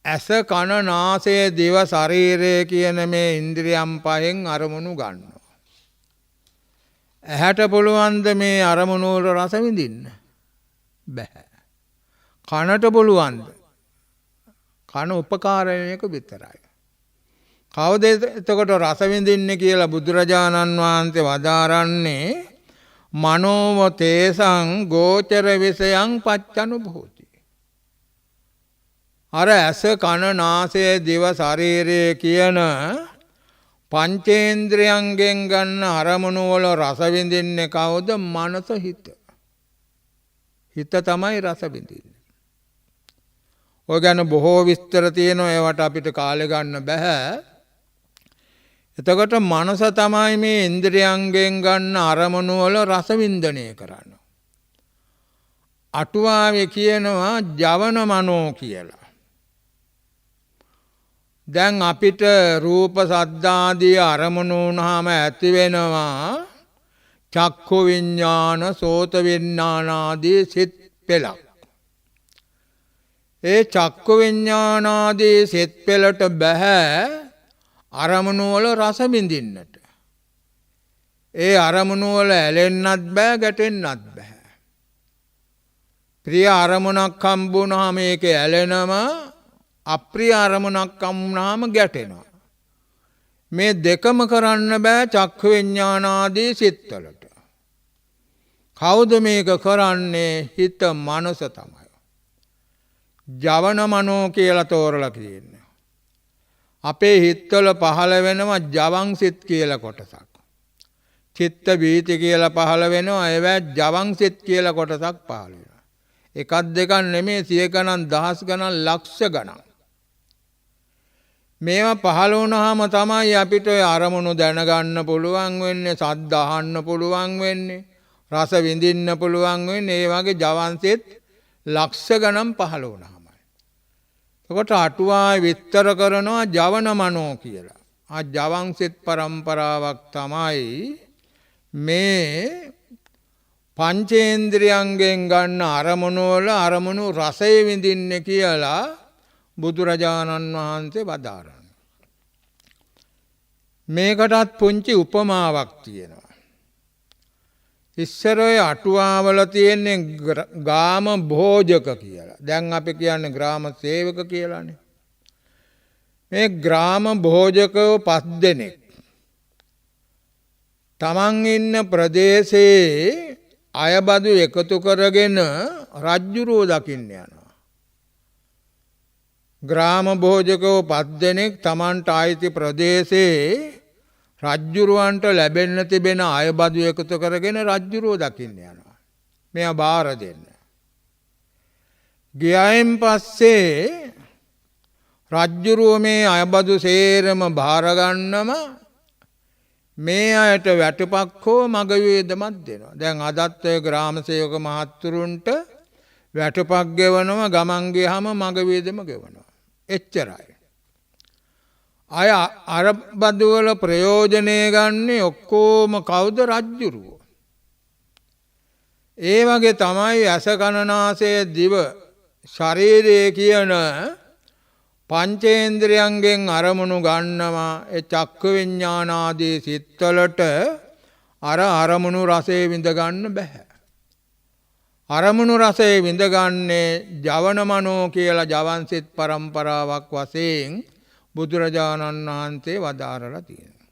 ඇස කන නාසය දිව ශරීරය කියන මේ ඉන්ද්‍රියම් පහෙන් අරමුණු ගන්නවා. ඇහැට පුළුවන්ද මේ අරමුණු වල රස විඳින්න? බෑ. කනට පුළුවන්ද? කන උපකාරණයක විතරයි. කවුද එතකොට රස විඳින්නේ කියලා බුදුරජාණන් වහන්සේ වදාරන්නේ මනෝව තේසං ගෝචර විෂයං පච්චනුභූති. අර ඇස කන නාසය දිව ශරීරය කියන පංචේන්ද්‍රයන්ගෙන් ගන්න අරමුණු වල රස විඳින්නේ කවුද? මනස හිත. හිත තමයි රස විඳින්නේ. ඔය ගැන බොහෝ විස්තර තියෙනවා. ඒවට අපිට කාලය ගන්න බෑ. එතකොට මනස තමයි මේ ඉන්ද්‍රියන්ගෙන් ගන්න අරමුණු වල රස වින්දනය කරන්නේ. අටුවාවේ කියනවා ජවන මනෝ කියලා. දැන් අපිට රූප සද්දාදී අරමුණු වුණාම ඇති වෙනවා චක්ඛු විඥාන සෝත විඥාන ආදී සිත් පෙළක්. ඒ චක්ඛු විඥාන ආදී සිත් පෙළට බෑ අරමුණු වල රස විඳින්නට. ඒ අරමුණු වල ඇලෙන්නත් බෑ ගැටෙන්නත් බෑ. ප්‍රිය අරමුණක් හම්බුනහම ඒකේ ඇලෙනවා, අප්‍රිය අරමුණක් හම්බුනහම ගැටෙනවා. මේ දෙකම කරන්න බෑ චක්ඛු විඥාන ආදී සිත්වලට. කවුද මේක කරන්නේ? හිත මනස තමයි. ජවන මනෝ කියලා තෝරලා කියන්නේ. අපේ හිතවල පහළ වෙනවා ජවං සිත් කියලා කොටසක්. චිත්ත වීති කියලා පහළ වෙනවා. ඒවා ජවං සිත් කියලා කොටසක් පහළ වෙනවා. එකක් දෙකක් නෙමෙයි, සිය ගණන්, දහස් ගණන්, ලක්ෂ ගණන්. මේවා පහළ වුණාම තමයි අපිට ඔය අරමුණු දැනගන්න පුළුවන් වෙන්නේ, සද්ද අහන්න පුළුවන් වෙන්නේ, රස විඳින්න පුළුවන් වෙන්නේ. ඒ වගේ ජවං සිත් ලක්ෂ ගණන් පහළ වුණාමයි. එතකොට අටුවාවේ විස්තර කරනවා ජවන මනෝ කියලා. ආ ජවං සිත් පරම්පරාවක් තමයි මේ පංචේන්ද්‍රයන්ගෙන් ගන්න අරමුණු වල අරමුණු රසය විඳින්නේ කියලා බුදුරජාණන් වහන්සේ වදාරනවා. මේකටත් පුංචි උපමාවක් තියෙනවා. ඉස්සර ඔය අටුවාවල තියෙන්නේ ග්‍රාම භෝජක කියලා. දැන් අපි කියන්නේ ග්‍රාම සේවක කියලානේ. මේ ග්‍රාම භෝජකව 5 දෙනෙක් තමන් ඉන්න ප්‍රදේශයේ අයබදු එකතු කරගෙන රජ්ජුරුව දකින්න යනවා. ග්‍රාම භෝජකව 5 දෙනෙක් තමන්ට ආйти ප්‍රදේශයේ රජ්ජුරුවන්ට ලැබෙන්න තිබෙන අයබදු එකතු කරගෙන රජ්ජුරුව දකින්න යනවා. මෙයා බාර දෙන්න. ගියයින් පස්සේ රජ්ජුරුව මේ අයබදු සේරම බාර ගන්නම මේ අයට වැටුපක් හෝ මග වේදමක් දෙනවා. දැන් අදත් ඔය ග්‍රාම සේවක මහත්තුරුන්ට වැටුපක් ගෙවනවා, ගමන් ගියාම මග වේදම ගෙවනවා. එච්චරයි. අය අර බදු වල ප්‍රයෝජනය ගන්නේ ඔක්කොම කවුද? රජ්ජුරුව. ඒ වගේ තමයි ඇස කන නාසය දිව ශරීරය කියන පංචේන්ද්‍රයන්ගෙන් අරමුණු ගන්නවා ඒ චක්ක විඥානාදී සිත්වලට අරමුණු රසය විඳ ගන්න බෑ. අරමුණු රසය විඳගන්නේ ජවන මනෝ කියලා ජවන් සිත් පරම්පරාවක් වශයෙන් බුදුරජාණන් වහන්සේ වදාරලා තියෙනවා.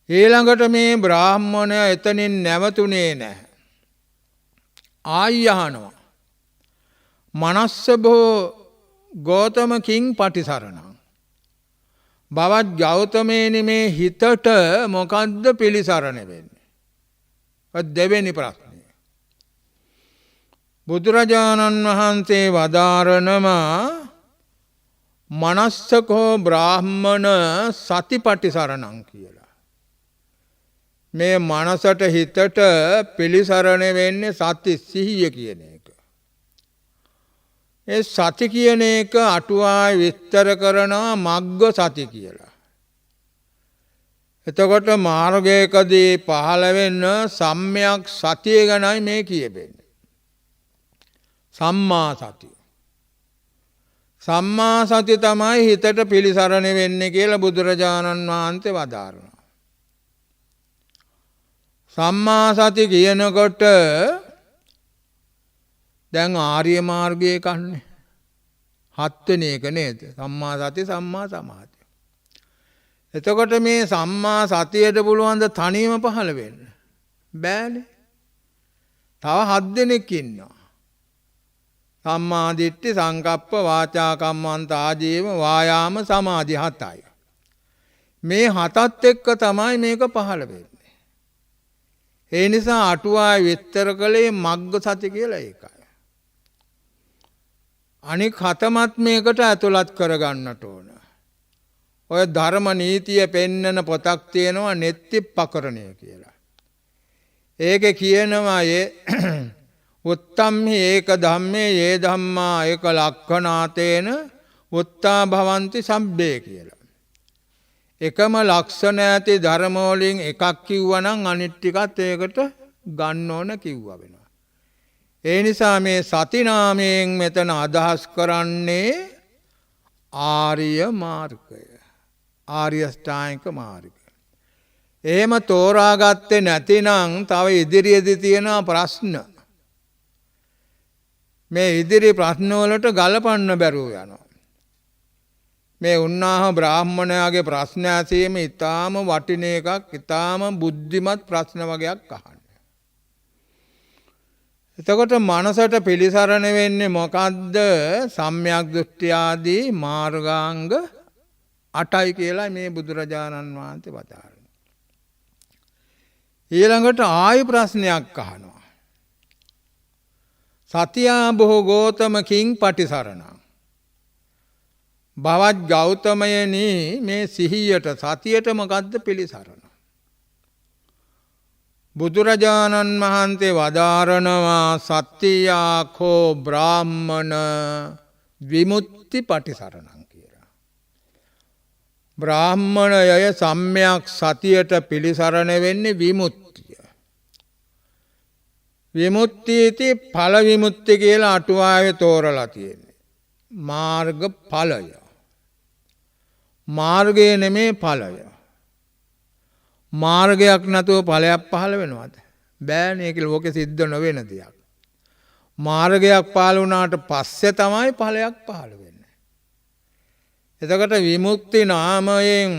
ඊළඟට මේ බ්‍රාහ්මණය එතනින් නැවතුනේ නැහැ. ආයි අහනවා. මනස්සබෝ ගෝතම කිං පටිසරණං. බවත් ගෞතමේනි මේ හිතට මොකද්ද පිළිසරණ වෙන්නේ? දෙවෙනි ප්‍රශ්නය. බුදුරජාණන් වහන්සේ වදාරනවා මනස්සකෝ බ්‍රාහ්මණ සතිපටිසරණං කියලා. මේ මනසට හිතට පිළිසරණ වෙන්නේ සති සිහිය කියන එක. ඒ සති කියන එක අටුවාවේ විස්තර කරනවා මග්ග සති කියලා. එතකොට මාර්ගයකදී පහළ වෙන සම්‍යක් සතිය ගැනයි මේ කියවෙන්නේ. සම්මා සතිය. සම්මා සතිය තමයි හිතට පිළිසරණ වෙන්නේ කියලා බුදුරජාණන් වහන්සේ වදාරනවා. සම්මා සති කියනකොට දැන් ආර්ය මාර්ගයේ කන්නේ හත්වෙනි එක නේද? සම්මා සති සම්මා සමාධි. එතකොට මේ සම්මා සතියට පුළුවන් ද තනියම පහළ වෙන්න? බෑනේ. තව 7 දෙනෙක් ඉන්නවා. සම්මා දිට්ඨි සංකප්ප වාචා කම්මන්ත ආජීව වායාම සමාධි 7යි. මේ 7ත් එක්ක තමයි මේක පහළ වෙන්නේ. ඒ නිසා අටුවාවේ විස්තර කළේ මග්ග සති කියලා ඒකයි. අනික 7මත් මේකට ඇතුළත් කරගන්නට ඕන. ඔය ධර්ම නීතිය පෙන්නන පොතක් තියෙනවා නෙත්තිප්පකරණය කියලා. ඒකේ කියනවා උත්තම්හි ඒක ධම්මේ යේ ධම්මා ඒක ලක්ඛනාතේන උත්තා භවಂತಿ සබ්බේ කියලා. එකම ලක්ෂණ ඇති ධර්ම වලින් එකක් කිව්වනම් අනිත් ටිකත් ඒකට ගන්න ඕන කිව්වා වෙනවා. ඒ නිසා මේ සති නාමයෙන් මෙතන අදහස් කරන්නේ ආර්ය මාර්ගය. ආර්ය ශ්‍රාණික මාර්ගය. එහෙම තෝරාගත්තේ නැතිනම් තව ඉදිරියේදී තියෙන ප්‍රශ්න මේ ඉදිරි ප්‍රශ්න වලට ගලපන්න බැරුව යනවා. මේ උන්නාහ බ්‍රාහ්මණයාගේ ප්‍රශ්න ඇසීම ඊටාම වටින එකක්, ඊටාම බුද්ධිමත් ප්‍රශ්න වගේක් අහන්නේ. එතකොට මනසට පිළිසරණ වෙන්නේ මොකද්ද? සම්‍යක් දෘෂ්ටි ආදී මාර්ගාංග 8යි කියලා මේ බුදුරජාණන් වහන්සේ වදාළා. ඊළඟට ආයි ප්‍රශ්නයක් අහනවා. සතියා බොහෝ ගෝතම කිං පටිසරණං. බවත් ගෞතමයනි මේ සිහියට සතියට මොකද්ද පිළිසරණ? බුදුරජාණන් වහන්සේ වදාරනවා සත්‍යාඛෝ බ්‍රාහ්මණ විමුක්ති පටිසරණං කියලා. බ්‍රාහ්මණය සම්‍යක් සතියට පිළිසරණ වෙන්නේ විමුක්තිය. විමුක්තියති ඵල විමුක්ති කියලා අටුවාවේ තෝරලා තියෙන්නේ. මාර්ග ඵලය. මාර්ගය නෙමේ ඵලය. මාර්ගයක් නැතුව ඵලයක් පහළ වෙනවද? බෑනේ. ඒක ලෝකෙ සිද්ධ නොවන දෙයක්. මාර්ගයක් පහළ වුණාට පස්සේ තමයි ඵලයක් පහළ වෙන්නේ. එතකොට විමුක්ති නාමයෙන්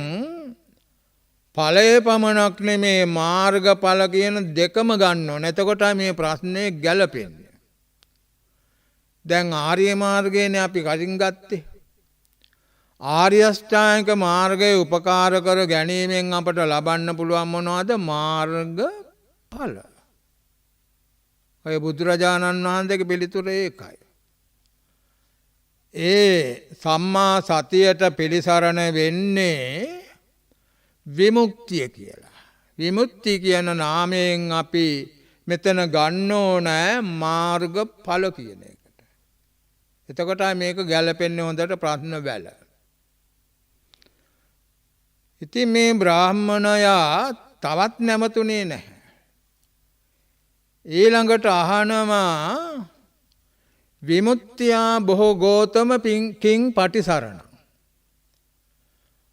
ඵලයේ පමණක් නෙමේ මාර්ගඵල කියන දෙකම ගන්න ඕන. එතකොට මේ ප්‍රශ්නේ ගැලපෙන්නේ. දැන් ආර්ය මාර්ගයනේ අපි කලින් ගත්තේ. ආර්ය අෂ්ටාංගික මාර්ගයේ උපකාර කර ගැනීමෙන් අපට ලබන්න පුළුවන් මොනවද? මාර්ගඵල. ඔය බුදුරජාණන් වහන්සේගේ පිළිතුර ඒකයි. ඒ සම්මා සතියට පිළිසරණ වෙන්නේ විමුක්තිය කියලා. විමුක්තිය කියන නාමයෙන් අපි මෙතන ගන්න ඕන මාර්ගඵල කියන එකට. එතකොට මේක ගැලපෙන්නේ හොඳට ප්‍රශ්න බැල. ඉතින් මේ බ්‍රාහ්මණයා තවත් නැමතුනේ නැහැ. ඊළඟට අහනවා විමුක්තියා බොහෝ ගෝතම කිං පටිසරණ.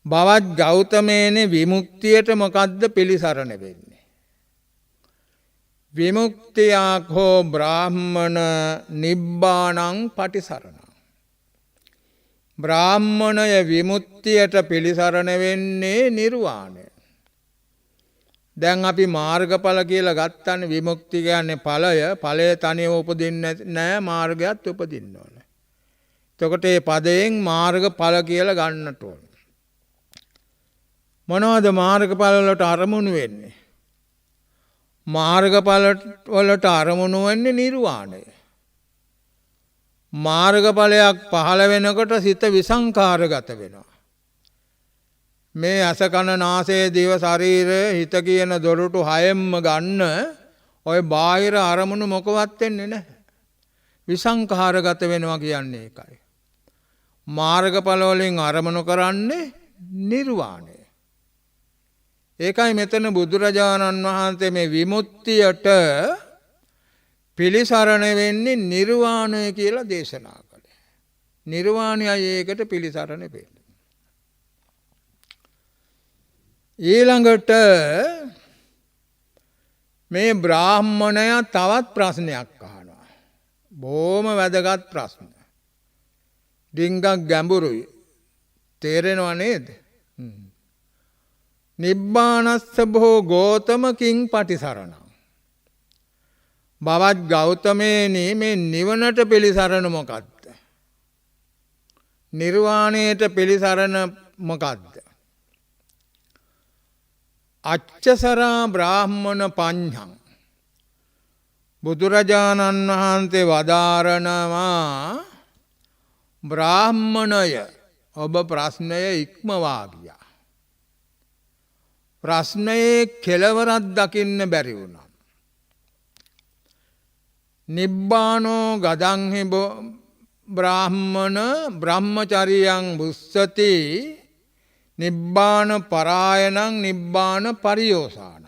බවත් ගෞතමයනේ විමුක්තියට මොකද්ද පිළිසරණ වෙන්නේ? විමුක්තියක් හෝ බ්‍රාහ්මණ නිබ්බාණං පටිසරණං. බ්‍රාහ්මණය විමුක්තියට පිළිසරණ වෙන්නේ නිර්වාණය. දැන් අපි මාර්ගඵල කියලා ගත්තන්නේ විමුක්ති කියන්නේ ඵලය. ඵලය තනියම උපදින්නේ නැහැ, මාර්ගයත් උපදින්න ඕන. එතකොට මේ පදයෙන් මාර්ගඵල කියලා ගන්නට ඕන. මොනවද මාර්ගඵල වලට අරමුණු වෙන්නේ? මාර්ගඵල වලට අරමුණු වෙන්නේ නිර්වාණය. මාර්ගඵලයක් පහළ වෙනකොට සිත විසංඛාරගත වෙනවා. මේ අස කන නාසය දිව ශරීරය හිත කියන දොරටු හයෙන්ම ගන්න ඔය බාහිර අරමුණු මොකවත් වෙන්නේ නැහැ. විසංඛාරගත වෙනවා කියන්නේ ඒකයි. මාර්ගඵල වලින් අරමුණු කරන්නේ නිර්වාණය. ඒකයි මෙතන බුදුරජාණන් වහන්සේ මේ විමුක්තියට පිළිසරණ වෙන්නේ නිර්වාණය කියලා දේශනා කළේ. නිර්වාණයයි ඒකට පිළිසරණ වෙන්නේ. ඊළඟට මේ බ්‍රාහ්මණය තවත් ප්‍රශ්නයක් අහනවා. බොහොම වැදගත් ප්‍රශ්න. ඩිංගක් ගැඹුරුයි. තේරෙනව නේද? නිබ්බානස්ස බෝ ගෝතම කිං පටිසරණං. බවත් ගෞතමයනි මේ නිවනට පිළිසරණ මොකක්ද? නිර්වාණයට පිළිසරණ මොකක්ද? අච්චසරා බ්‍රාහ්මණ පඤ්ඤං. බුදුරජාණන් වහන්සේ වදාරනවා බ්‍රාහ්මණය ඔබ ප්‍රශ්නය ඉක්මවා ගියා. ප්‍රශ්නයේ කෙලවරක් දකින්න බැරි වුණා. නිබ්බානෝ ගදංහි බ්‍රාහ්මණ බ්‍රහ්මචරියං බුස්සති නිබ්බාන පරායනං නිබ්බාන පරියෝසානං.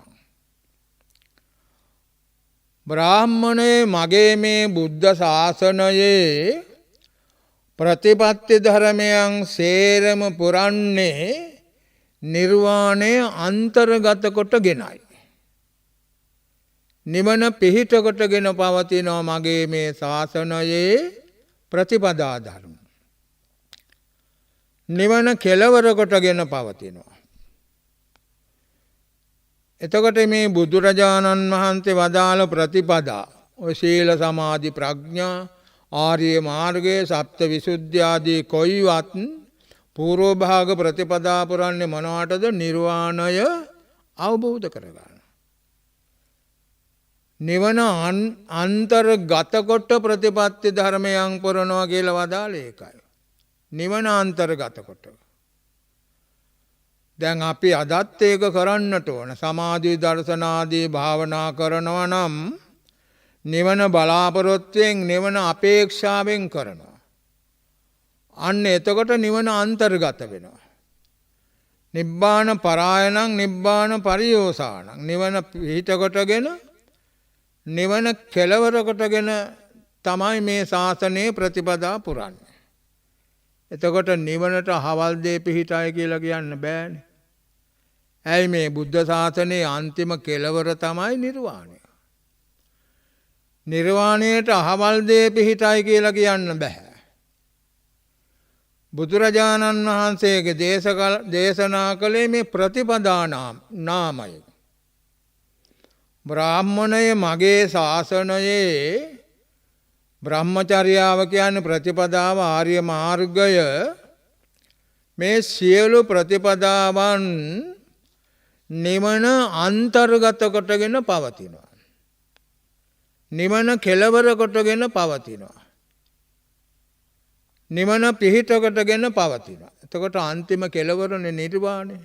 බ්‍රාහ්මණේ මගේ මේ බුද්ධ ශාසනයේ ප්‍රතිපත්ති ධර්මයන් සේරම පුරන්නේ නිර්වාණය අන්තර්ගත කොටගෙනයි. නිවන පිහිට කොටගෙන පවතිනවා මගේ මේ ශාසනයේ ප්‍රතිපදා ධර්ම. නිවන කෙලවර කොටගෙන පවතිනවා. එතකොට මේ බුදුරජාණන් වහන්සේ වදාළ ප්‍රතිපදා ඔය සීල සමාධි ප්‍රඥා ආර්ය මාර්ගයේ සප්ත විසුද්ධි ආදී කොයිවත් පූර්ව භාග ප්‍රතිපදා පුරන්නේ මොනවටද? නිර්වාණය අවබෝධ කරගන්න. නිවන අන්තර්ගත කොට ප්‍රතිපත්ති ධර්මයන් පුරනවා කියලා වදාළේ ඒකයි. නිවන අන්තර්ගත කොට. දැන් අපි අදත් ඒක කරන්නට ඕන. සමාධි දර්ශනාදී භාවනා කරනවා නම් නිවන බලාපොරොත්තුෙන් නිවන අපේක්ෂාවෙන් කරනවා. අන්න එතකොට නිවන අන්තර්ගත වෙනවා. නිබ්බාන පරායනං නිබ්බාන පරියෝසානං. නිවන පිහිට කොටගෙන නිවන කෙලවර කොටගෙන තමයි මේ ශාසනයේ ප්‍රතිපදා පුරන්නේ. එතකොට නිවනට අහවල් දේ පිහිටයි කියලා කියන්න බෑනේ. ඇයි මේ බුද්ධ ශාසනයේ අන්තිම කෙලවර තමයි නිර්වාණය. නිර්වාණයට අහවල් දේ පිහිටයි කියලා කියන්න බෑ. බුදුරජාණන් වහන්සේගේ දේශනා කළේ මේ ප්‍රතිපදා නාමය. බ්‍රාහ්මණය මගේ ශාසනයේ බ්‍රහ්මචර්යාව කියන්නේ ප්‍රතිපදාව ආර්ය මාර්ගය මේ සියලු ප්‍රතිපදාවන් නිවන අන්තර්ගත කොටගෙන පවතිනවා. නිවන කෙලවර කොටගෙන පවතිනවා. නිවන පිහිට කොටගෙන පවතිනවා. එතකොට අන්තිම කෙලවරනේ නිර්වාණය.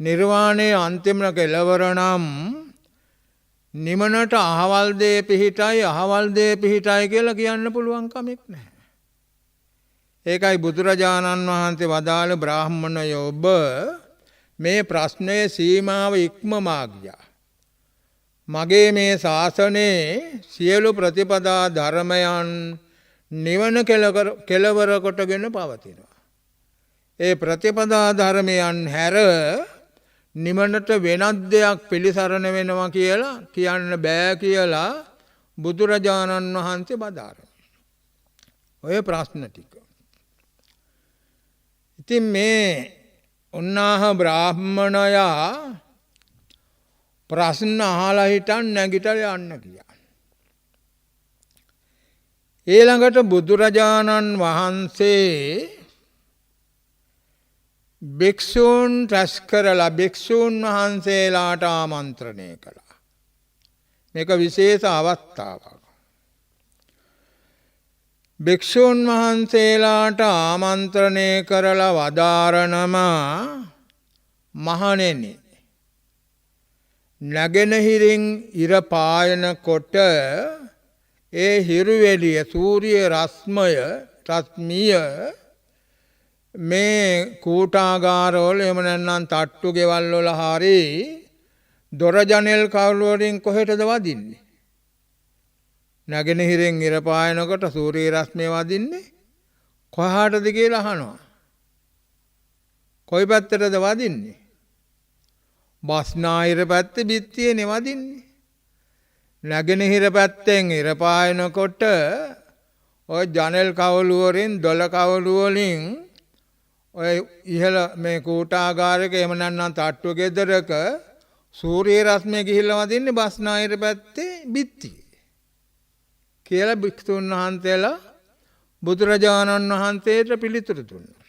නිර්වාණයේ අන්තිම කෙලවර නම් නිවනට අහවල් දේ පිහිටයි අහවල් දේ පිහිටයි කියලා කියන්න පුළුවන් කමක් නැහැ. ඒකයි බුදුරජාණන් වහන්සේ වදාළ බ්‍රාහ්මණය ඔබ මේ ප්‍රශ්නයේ සීමාව ඉක්මවා ගියා. මගේ මේ ශාසනයේ සියලු ප්‍රතිපදා ධර්මයන් නිවන කෙලවර කොටගෙන පවතිනවා. ඒ ප්‍රතිපදා ධර්මයන් හැර නිවනට වෙනත් දෙයක් පිළිසරණ වෙනවා කියලා කියන්න බෑ කියලා බුදුරජාණන් වහන්සේ බදාරන. ඔය ප්‍රශ්න ටික. ඉතින් මේ උන්නාහ බ්‍රාහ්මණයා ප්‍රශ්න අහලා හිටන් නැගිටලා යන්න ගියා. ඊළඟට බුදුරජාණන් වහන්සේ භික්ෂූන් රැස් කරලා භික්ෂූන් වහන්සේලාට ආමන්ත්‍රණය කළා. මේක විශේෂ අවස්ථාවක්. භික්ෂූන් වහන්සේලාට ආමන්ත්‍රණය කරලා වදාරනවා මහණෙනි නැගෙනහිරින් ඉර පායනකොට ඒ හිරුවෙලිය සූර්ය රශ්මිය මේ කූටාගාරවල එහෙම නැත්නම් තට්ටු ගෙවල් වල හරි දොර ජනෙල් කවුළු වලින් කොහෙටද වදින්නේ? නැගෙනහිරින් ඉර පායනකොට සූර්ය රශ්මිය වදින්නේ කොහාටද කියලා අහනවා. කොයි පැත්තටද වදින්නේ? බස්නාහිර පැත්තේ බිත්තියනේ වදින්නේ. නැගෙනහිර පැත්තෙන් ඉර පායනකොට ඔය ජනෙල් කවුළු වලින් දොළ කවුළු වලින් ඔය ඉහළ මේ කූටාගාරයක එහෙම නැත්නම් තට්ටු ගෙදරක සූර්ය රශ්මිය ගිහිල්ලා වදින්නේ බස්නාහිර පැත්තේ බිත්තියේ කියලා භික්ෂුන් වහන්සේලා බුදුරජාණන් වහන්සේට පිළිතුරු දුන්නා.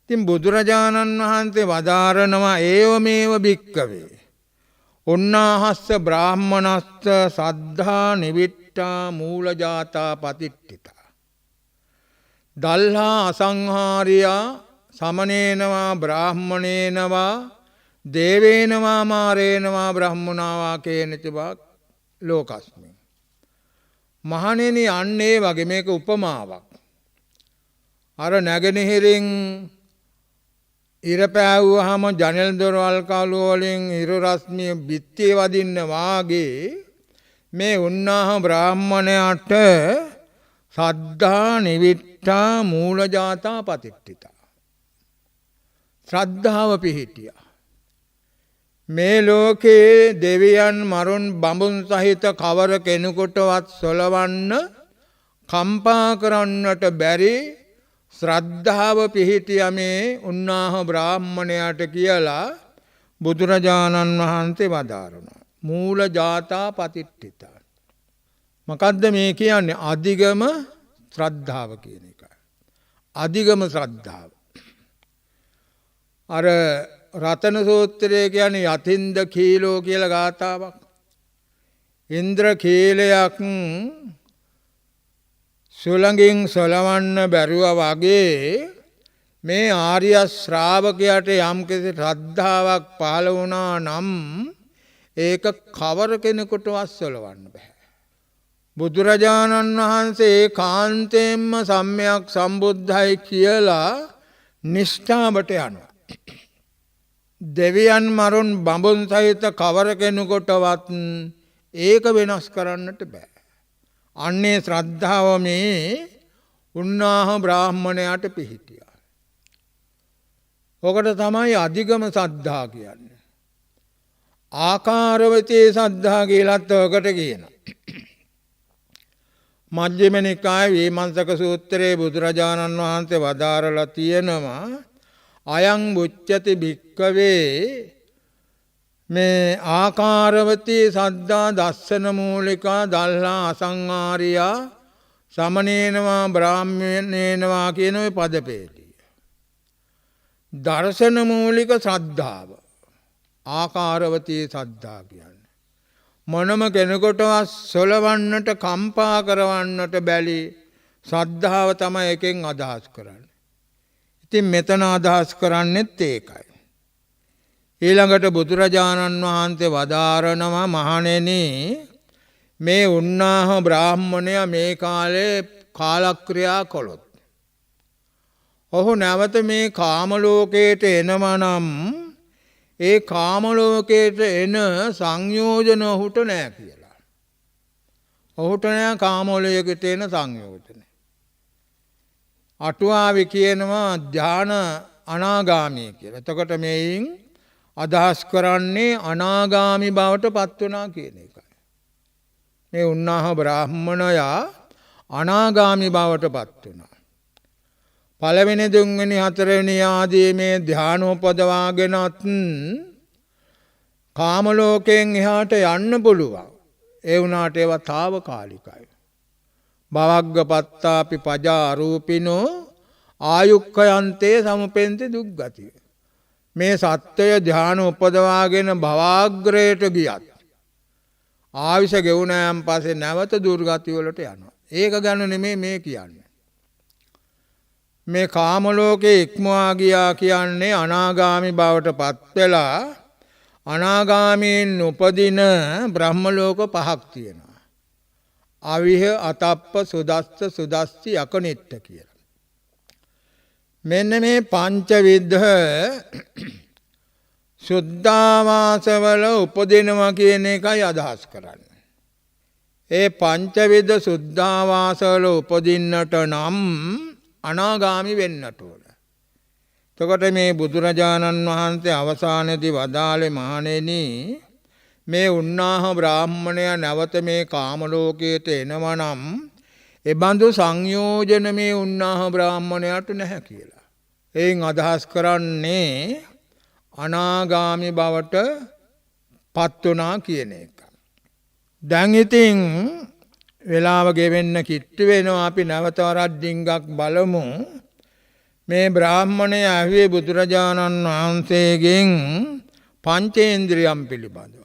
ඉතින් බුදුරජාණන් වහන්සේ වදාරනවා ඒව මේව භික්කවේ උන්නාහස්ස බ්‍රාහ්මනස්ස සද්ධා නිවිට්ඨා මූලජාතා පතිට්ඨිතා දල්හා අසංහාරියා සමනේනවා බ්‍රාහ්මණේනවා දේවේනවා මාරේනවා බ්‍රහ්මනාවා කේනචවා ලෝකස්මින්. මහණෙනි අන්නේ වගේ මේක උපමාවක්. අර නැගෙනහිරින් ඉර පෑවුවාම ජනෙල් දොරවල් කවුළු වලින් ඉර රශ්මිය බිත්තියේ වදින්න වාගේ මේ උන්නාහ බ්‍රාහ්මණයාට සද්ධා නිවිට්ඨා මූලජාතා පතිට්ඨිතා ශ්‍රද්ධාව පිහිටියා. මේ ලෝකේ දෙවියන් මරුන් බඹුන් සහිත කවර කෙනෙකුටවත් සොලවන්න කම්පා කරන්නට බැරි ශ්‍රද්ධාව පිහිටිය මේ උන්නාහ බ්‍රාහ්මණයාට කියලා බුදුරජාණන් වහන්සේ වදාරනවා. මූල ජාතා පතිට්ඨිතා. මොකද්ද මේ කියන්නේ? අධිගම ශ්‍රද්ධාව කියන එකයි. අධිගම ශ්‍රද්ධාව. අර රතන සූත්‍රය කියන්නේ යතින්ද කීලෝ කියලා ගාථාවක්. ඉන්ද්‍ර කීලයක් සුළඟින් සොලවන්න බැරුව වගේ මේ ආර්ය ශ්‍රාවකයාට යම්කිසි ශ්‍රද්ධාවක් පහළ වුණා නම් ඒක කවර කෙනෙකුටවත් සොලවන්න බෑ. බුදුරජාණන් වහන්සේ කාන්තේම්ම සම්්‍යක් සම්බුද්ධයි කියලා නිෂ්ඨාවට යනවා. දෙවියන් මරුන් බඹුන් සහිත කවර කෙනෙකුටවත් ඒක වෙනස් කරන්නට බෑ. අන්නේ ශ්‍රද්ධාව මේ උන්නාහ බ්‍රාහ්මණයාට පිහිටියා. ඔකට තමයි අධිගම සද්ධා කියන්නේ. ආකාරවතී සද්ධා කියලත් ඔකට කියනවා. මජ්ක්‍ධිම නිකායේ වීමංසක සූත්‍රයේ බුදුරජාණන් වහන්සේ වදාරලා තියෙනවා අයං බුච්චති භික්කවේ මේ ආකාරවතී සද්ධා දස්සන මූලිකා දල්හා අසංහාරියා සමනේනවා බ්‍රාහ්මණේනවා කියන ඔය පදපේළිය. දර්ශන මූලික ශ්‍රද්ධාව ආකාරවතී සද්ධා කියන්නේ මොනම කෙනෙකුටවත් සොලවන්නට කම්පා කරවන්නට බැලි ශ්‍රද්ධාව තමයි එකෙන් අදහස් කරන්නේ. ඉතින් මෙතන අදහස් කරන්නෙත් ඒකයි. ඊළඟට බුදුරජාණන් වහන්සේ වදාරනවා මහණෙනි මේ උන්නාහ බ්‍රාහ්මණයා මේ කාලේ කාලක්‍රියා කළොත් ඔහු නැවත මේ කාම ලෝකයට එනවා නම් ඒ කාම ලෝකයට එන සංයෝජන ඔහුට නැහැ කියලා. ඔහුට නැහැ කාම ලෝකයට එන සංයෝජන. අටුවාවේ කියනවා ධ්‍යාන අනාගාමී කියලා. එතකොට මේයින් අදහස් කරන්නේ අනාගාමි බවට පත් වුණා කියන එකයි. මේ උන්නාහ බ්‍රාහ්මණයා අනාගාමි බවට පත් වුණා. පළවෙනි තුන්වෙනි හතරවෙනි ආදී මේ ධ්‍යාන උපදවාගෙනත් කාම ලෝකයෙන් එහාට යන්න පුළුවන්. ඒ වුණාට ඒවා తాවකාලිකයි. භවග්ගපත්තාපි පජා අරූපිනෝ ආයුක්ඛයන්තේ සමුපෙන්ති දුක්ගතිය. මේ සත්‍යය ධ්‍යාන උපදවාගෙන භවාග්‍රයට ගියත් ආවිෂ ගෙවුණාන් පස්සේ නැවත දුර්ගති වලට යනවා. ඒක ගැන නෙමෙයි මේ කියන්නේ. මේ කාම ලෝකේ ඉක්මවා ගියා කියන්නේ අනාගාමි බවට පත් වෙලා අනාගාමීන් උපදින බ්‍රහ්ම ලෝක පහක් තියෙනවා. අවිහ අතප්ප සුදස්ස සුදස්සි අකනිට්ඨ කියලා. මෙන්න මේ පංචවිධ සුද්ධාවාසවල උපදිනවා කියන එකයි අදහස් කරන්නේ. ඒ පංචවිධ සුද්ධාවාසවල උපදින්නට නම් අනාගාමි වෙන්නට ඕන. එතකොට මේ බුදුරජාණන් වහන්සේ අවසානයේදී වදාළේ මහණෙනි මේ උන්නාහ බ්‍රාහ්මණයා නැවත මේ කාම ලෝකයට එනවා නම් එබඳු සංයෝජන මේ උන්නාහ බ්‍රාහ්මණයාට නැහැ කියලා. එයින් අදහස් කරන්නේ අනාගාමි බවට පත් වුණා කියන එක. දැන් ඉතින් වෙලාව ගෙවෙන්න කිට්ටු වෙනවා. අපි නැවත වරක් ඩිංගක් බලමු. මේ බ්‍රාහ්මණය ඇහුවේ බුදුරජාණන් වහන්සේගෙන් පංචේන්ද්‍රියම් පිළිබඳව.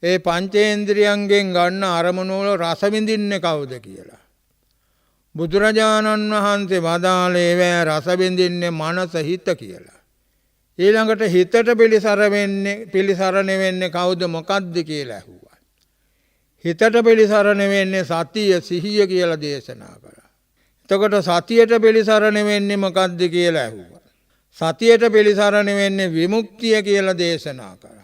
ඒ පංචේන්ද්‍රියන්ගෙන් ගන්න අරමුණු වල රස විඳින්නේ කවුද කියලා. බුදුරජාණන් වහන්සේ වදාළේ වේ රස විඳින්නේ මනස හිත කියලා. ඊළඟට හිතට පිළිසරණ වෙන්නේ කවුද මොකද්ද කියලා ඇහුවා. හිතට පිළිසරණ වෙන්නේ සතිය සිහිය කියලා දේශනා කළා. එතකොට සතියට පිළිසරණ වෙන්නේ මොකද්ද කියලා ඇහුවා. සතියට පිළිසරණ වෙන්නේ විමුක්තිය කියලා දේශනා කළා.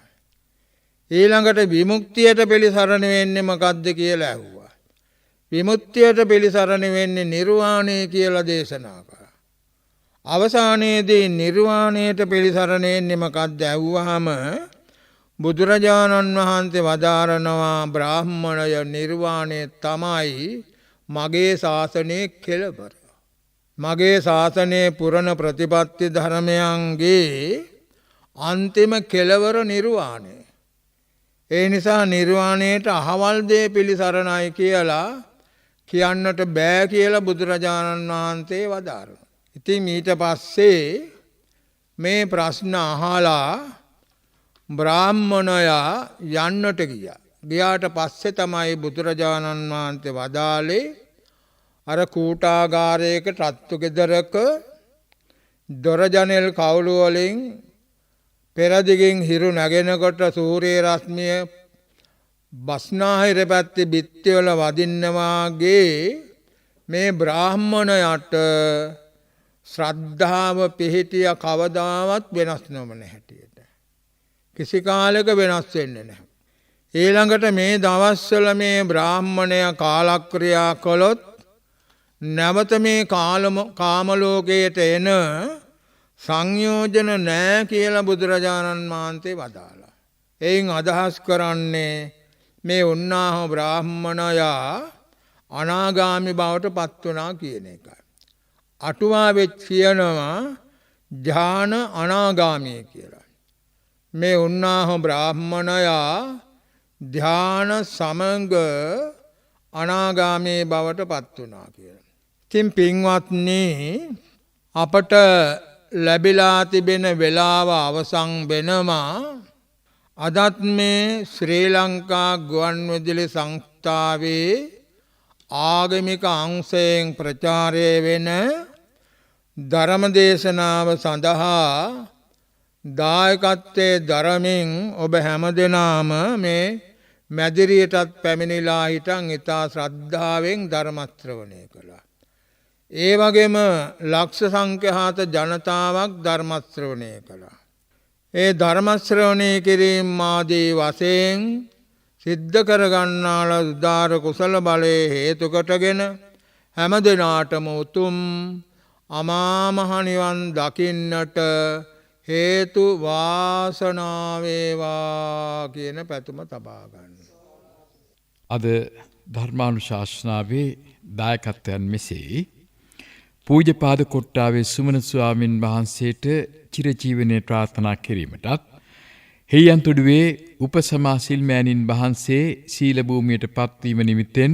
ඊළඟට විමුක්තියට පිළිසරණ වෙන්නේ මොකද්ද කියලා ඇහුවා. විමුක්තියට පිළිසරණ වෙන්නේ නිර්වාණය කියලා දේශනා කළා. අවසානයේදී නිර්වාණයට පිළිසරණ වෙන්නේ මොකද්ද ඇහුවාම බුදුරජාණන් වහන්සේ වදාරනවා බ්‍රාහ්මණය නිර්වාණය තමයි මගේ ශාසනයේ කෙළවර. මගේ ශාසනයේ පුරණ ප්‍රතිපත්ති ධර්මයන්ගේ අන්තිම කෙළවර නිර්වාණය. ඒ නිසා නිර්වාණයට අහවල් දේ පිළිසරණයි කියලා කියන්නට බෑ කියලා බුදුරජාණන් වහන්සේ වදාරනවා. ඉතින් ඊට පස්සේ මේ ප්‍රශ්න අහලා බ්‍රාහ්මණයා යන්නට ගියා. ගියාට පස්සේ තමයි බුදුරජාණන් වහන්සේ වදාළේ අර කූටාගාරයක රත්තු ගෙදරක දොර ජනෙල් කවුළු වලින් පෙරදිගින් හිරු නැගෙනකොට සූර්ය රශ්මිය බස්නාහිර පැත්තේ බිත්ති වල වදින්න වාගේ මේ බ්‍රාහ්මණයට ශ්‍රද්ධාව පිහිටිය කවදාවත් වෙනස් නොවන හැටියට කිසි කාලයක වෙනස් වෙන්නේ නැහැ. ඊළඟට මේ දවස්වල මේ බ්‍රාහ්මණය කාලක්‍රියා කළොත් නැවත මේ කාම ලෝකයට එන සංයෝජන නැහැ කියලා බුදුරජාණන් වහන්සේ වදාළා. එයින් අදහස් කරන්නේ මේ උන්නාහ බ්‍රාහ්මණයා අනාගාමි බවට පත් වුණා කියන එකයි. අටුවාවෙත් කියනවා ධ්‍යාන අනාගාමී කියලා. මේ උන්නාහ බ්‍රාහ්මණයා ධ්‍යාන සමග අනාගාමී බවට පත් වුණා කියලා. ඉතින් පින්වත්නි අපට ලැබිලා තිබෙන වෙලාව අවසන් වෙනවා. අදත් මේ ශ්‍රී ලංකා ගුවන්විදුලි සංස්ථාවේ ආගමික අංශයෙන් ප්‍රචාරය වෙන ධර්ම දේශනාව සඳහා දායකත්වයේ දරමින් ඔබ හැමදෙනාම මේ මැදිරියටත් පැමිණිලා හිටන් ඉතා ශ්‍රද්ධාවෙන් ධර්ම ශ්‍රවණය කළා. ඒ වගේම ලක්ෂ සංඛ්‍යාත ජනතාවක් ධර්ම ශ්‍රවණය කළා. ඒ ධර්ම ශ්‍රවණය කිරීම ආදී වශයෙන් සිද්ධ කරගන්නාල උදාර කුසල බලයේ හේතු කොටගෙන හැමදෙනාටම උතුම් අමා මහ නිවන් දකින්නට හේතු වාසනාව වේවා කියන පැතුම තබා ගන්න. අද ධර්මානුශාසනාවේ දායකත්වයන් මෙසේ පූජ්‍යපාද කොට්ටාවේ සුමන ස්වාමින් වහන්සේට චිරජීවනයේ ප්‍රාර්ථනා කිරීමටත් හේයන්තොඩුවේ උපසමා සිල්මෑණින් වහන්සේ සීල භූමියට පත්වීම නිමිත්තෙන්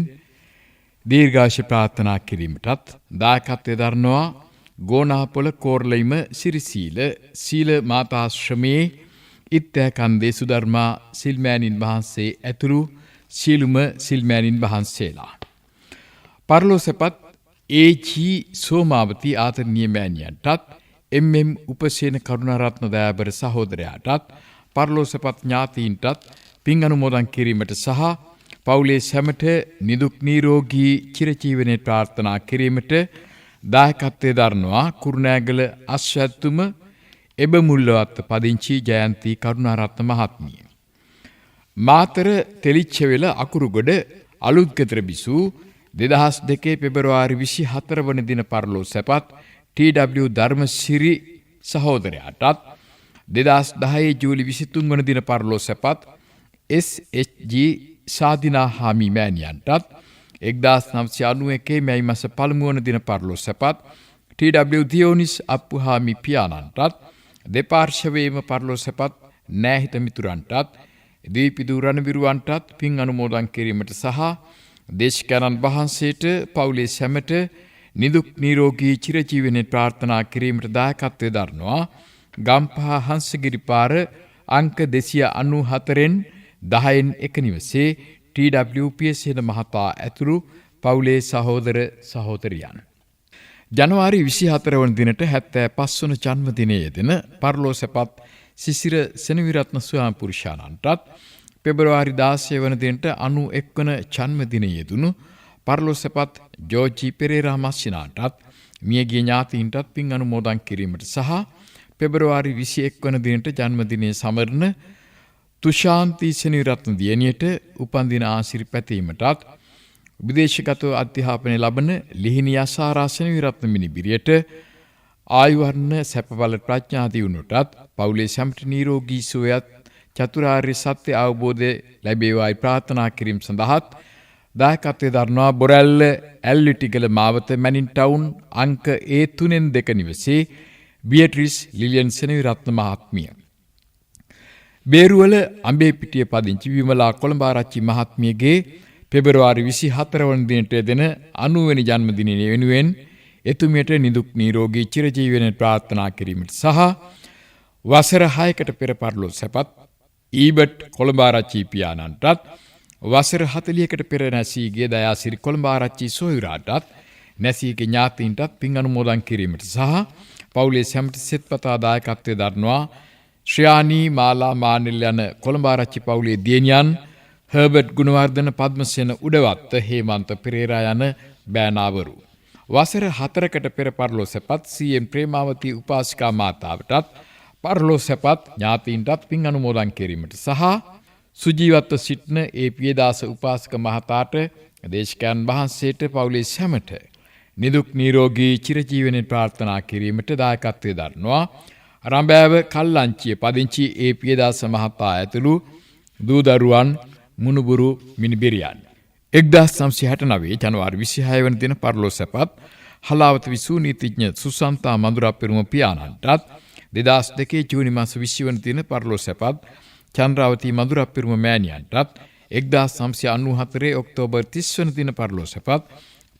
දීර්ඝාෂ ප්‍රාර්ථනා කිරීමටත් දායකත්වය දරනවා ගෝනාපොළ කෝරළීම සිරිසීල සීල මාතාශ්‍රමයේ ඉත්තෑකන්දේ සුධර්මා සිල්මෑණින් වහන්සේ ඇතුළු සියලුම සිල්මෑණින් වහන්සේලා. පරලෝසපත් ඒ.ජී. සෝමාවති ආදරණීය මෑණියන්ටත් එම්.එම්. උපසේන කරුණාරත්න දයාබර සහෝදරයාටත් පරලෝසපත් ඥාතීන්ටත් පින් අනුමෝදන් කිරීමට සහ පවුලේ සැමට නිදුක් නිරෝගී චිරජීවනයේ ප්‍රාර්ථනා කිරීමට දායකත්වයේ දරනවා කුරුණෑගල අස්වැත්තුම එබමුල්ලවත්ත පදිංචි ජයන්ති කරුණාරත්න මහත්මිය. මාතර තෙලිච්චවෙල අකුරුගොඩ අලුත්ගෙදර බිසූ 2002 පෙබරවාරි 24 වන දින පරලෝසැපත් ටී.ඩබ්ලිව්. ධර්මසිරි සහෝදරයාටත් 2010 ජූලි 23 වන දින පරලෝසැපත් එස්.එච්.ජී. සාදිනා හාමි මෑණියන්ටත් 1991 මැයි මාස 1 වන දින පරලෝසැපත් ටී.ඩබ්ලිව්. දියෝනිස් අප්පුහාමි පියාණන්ටත් දෙපාර්ශවයේම පරලෝසැපත් නෑහිත මිතුරන්ටත් දීපිදු රණවිරුවන්ටත් පින් අනුමෝදන් කිරීමට සහ දේශකයන්න් වහන්සේට පවුලේ සැමට නිදුක් නිරෝගී චිරජීවනයේ ප්‍රාර්ථනා කිරීමට දායකත්වයේ දරනවා ගම්පහ හංසගිරි පාර අංක 294න් 10න් 1 නිවසේ ටී.ඩබ්ලිව්. පියසේන මහතා ඇතුළු පවුලේ සහෝදර සහෝදරියන්. ජනවාරි 24 වන දිනට 75 වන ජන්මදිනයේ යෙදෙන පරලෝසපත් සිසිර සෙනවිරත්න ස්වාමි පුරුෂාණන්ටත් පෙබරවාරි 16 වන දිනට 91 වන ජන්මදිනයේ යෙදුණු පරලෝසපත් ජෝර්ජි පෙරේරා මස්සිනාටත් මියගිය ඥාතීන්ටත් පින් අනුමෝදන් කිරීමට සහ පෙබරවාරි 21 වන දිනට ජන්මදිනයේ සමරන තුෂාන්ති සෙනවිරත්න දියණියට උපන්දින ආශිර්වාද පැතීමටත් විදේශගතව අධ්‍යාපනය ලබන ලිහිණිය අසාරා සෙනවිරත්න මිනිබිරියට ආයුර්ණ සැපබල ප්‍රඥා දියුණුවටත් පවුලේ සැමට නිරෝගී සුවයත් චතුරාර්ය සත්‍ය අවබෝධය ලැබේවායි ප්‍රාර්ථනා කිරීම සඳහාත් දායකත්වයේ දරනවා බොරැල්ල ඇල්ලිටිගල මාවත මැනින් ටවුන් අංක A3 නිවසේ බියට්‍රිස් ලිලියන් සෙනවිරත්න මහත්මිය. බේරුවල අඹේපිටිය පදිංචි විමලා කොළඹාරච්චි මහත්මියගේ පෙබරවාරි 24 වන දිනට දෙන 90 වෙනි ජන්මදිනය වෙනුවෙන් එතුමියට නිදුක් නිරෝගී චිරජීවනයේ ප්‍රාර්ථනා කිරීමට සහ වසර 6කට පෙර පරලෝසැපත් ඊබට් කොළඹාරච්චි පියාණන්ටත් වසර 40කට පෙර නැසීගේ දයාසිරි කොළඹාරච්චි සොයුරාටත් නැසීගේ ඥාතීන්ටත් පින් අනුමෝදන් කිරීමට සහ පවුලේ සැමට සෙත්පතා දායකත්වයේ දරනවා ශ්‍රියානී මාලා මානෙල් යන කොළඹාරච්චි පවුලේ දියණියන් හර්බර්ට් ගුණවර්ධන පද්මසේන උඩවත්ත හේමන්ත පෙරේරා යන බෑනාවරු. වසර 4කට පෙර පරලෝසැපත් සී.එම්. ප්‍රේමාවතී උපාසිකා මාතාවටත් පරලෝසැපත් ඥාතීන්ටත් පින් අනුමෝදන් කිරීමට සහ සුජීවත්ව සිටින ඒ.පියදාස උපාසක මහතාට දේශකයන් වහන්සේට පවුලේ සැමට නිදුක් නිරෝගී චිරජීවනයේ ප්‍රාර්ථනා කිරීමට දායකත්වයේ දරනවා රඹෑව කල්ලංචිය පදිංචි ඒ.පියදාස මහතා ඇතුළු දූ දරුවන් මුණුබුරු මිනිබිරියන්. 1969 ජනවාරි 26 වන දින පරලෝසැපත් හලාවත විසූ නීතිඥ සුසන්තා මඳුරප්පෙරුම පියාණන්ටත් 2002 ජූනි මාස 20 වන දින පරලෝසැපත් චන්ද්‍රාවතී මඳුරප්පෙරුම මෑණියන්ටත් 1994 ඔක්තෝබර් 30 වන දින පරලෝසැපත්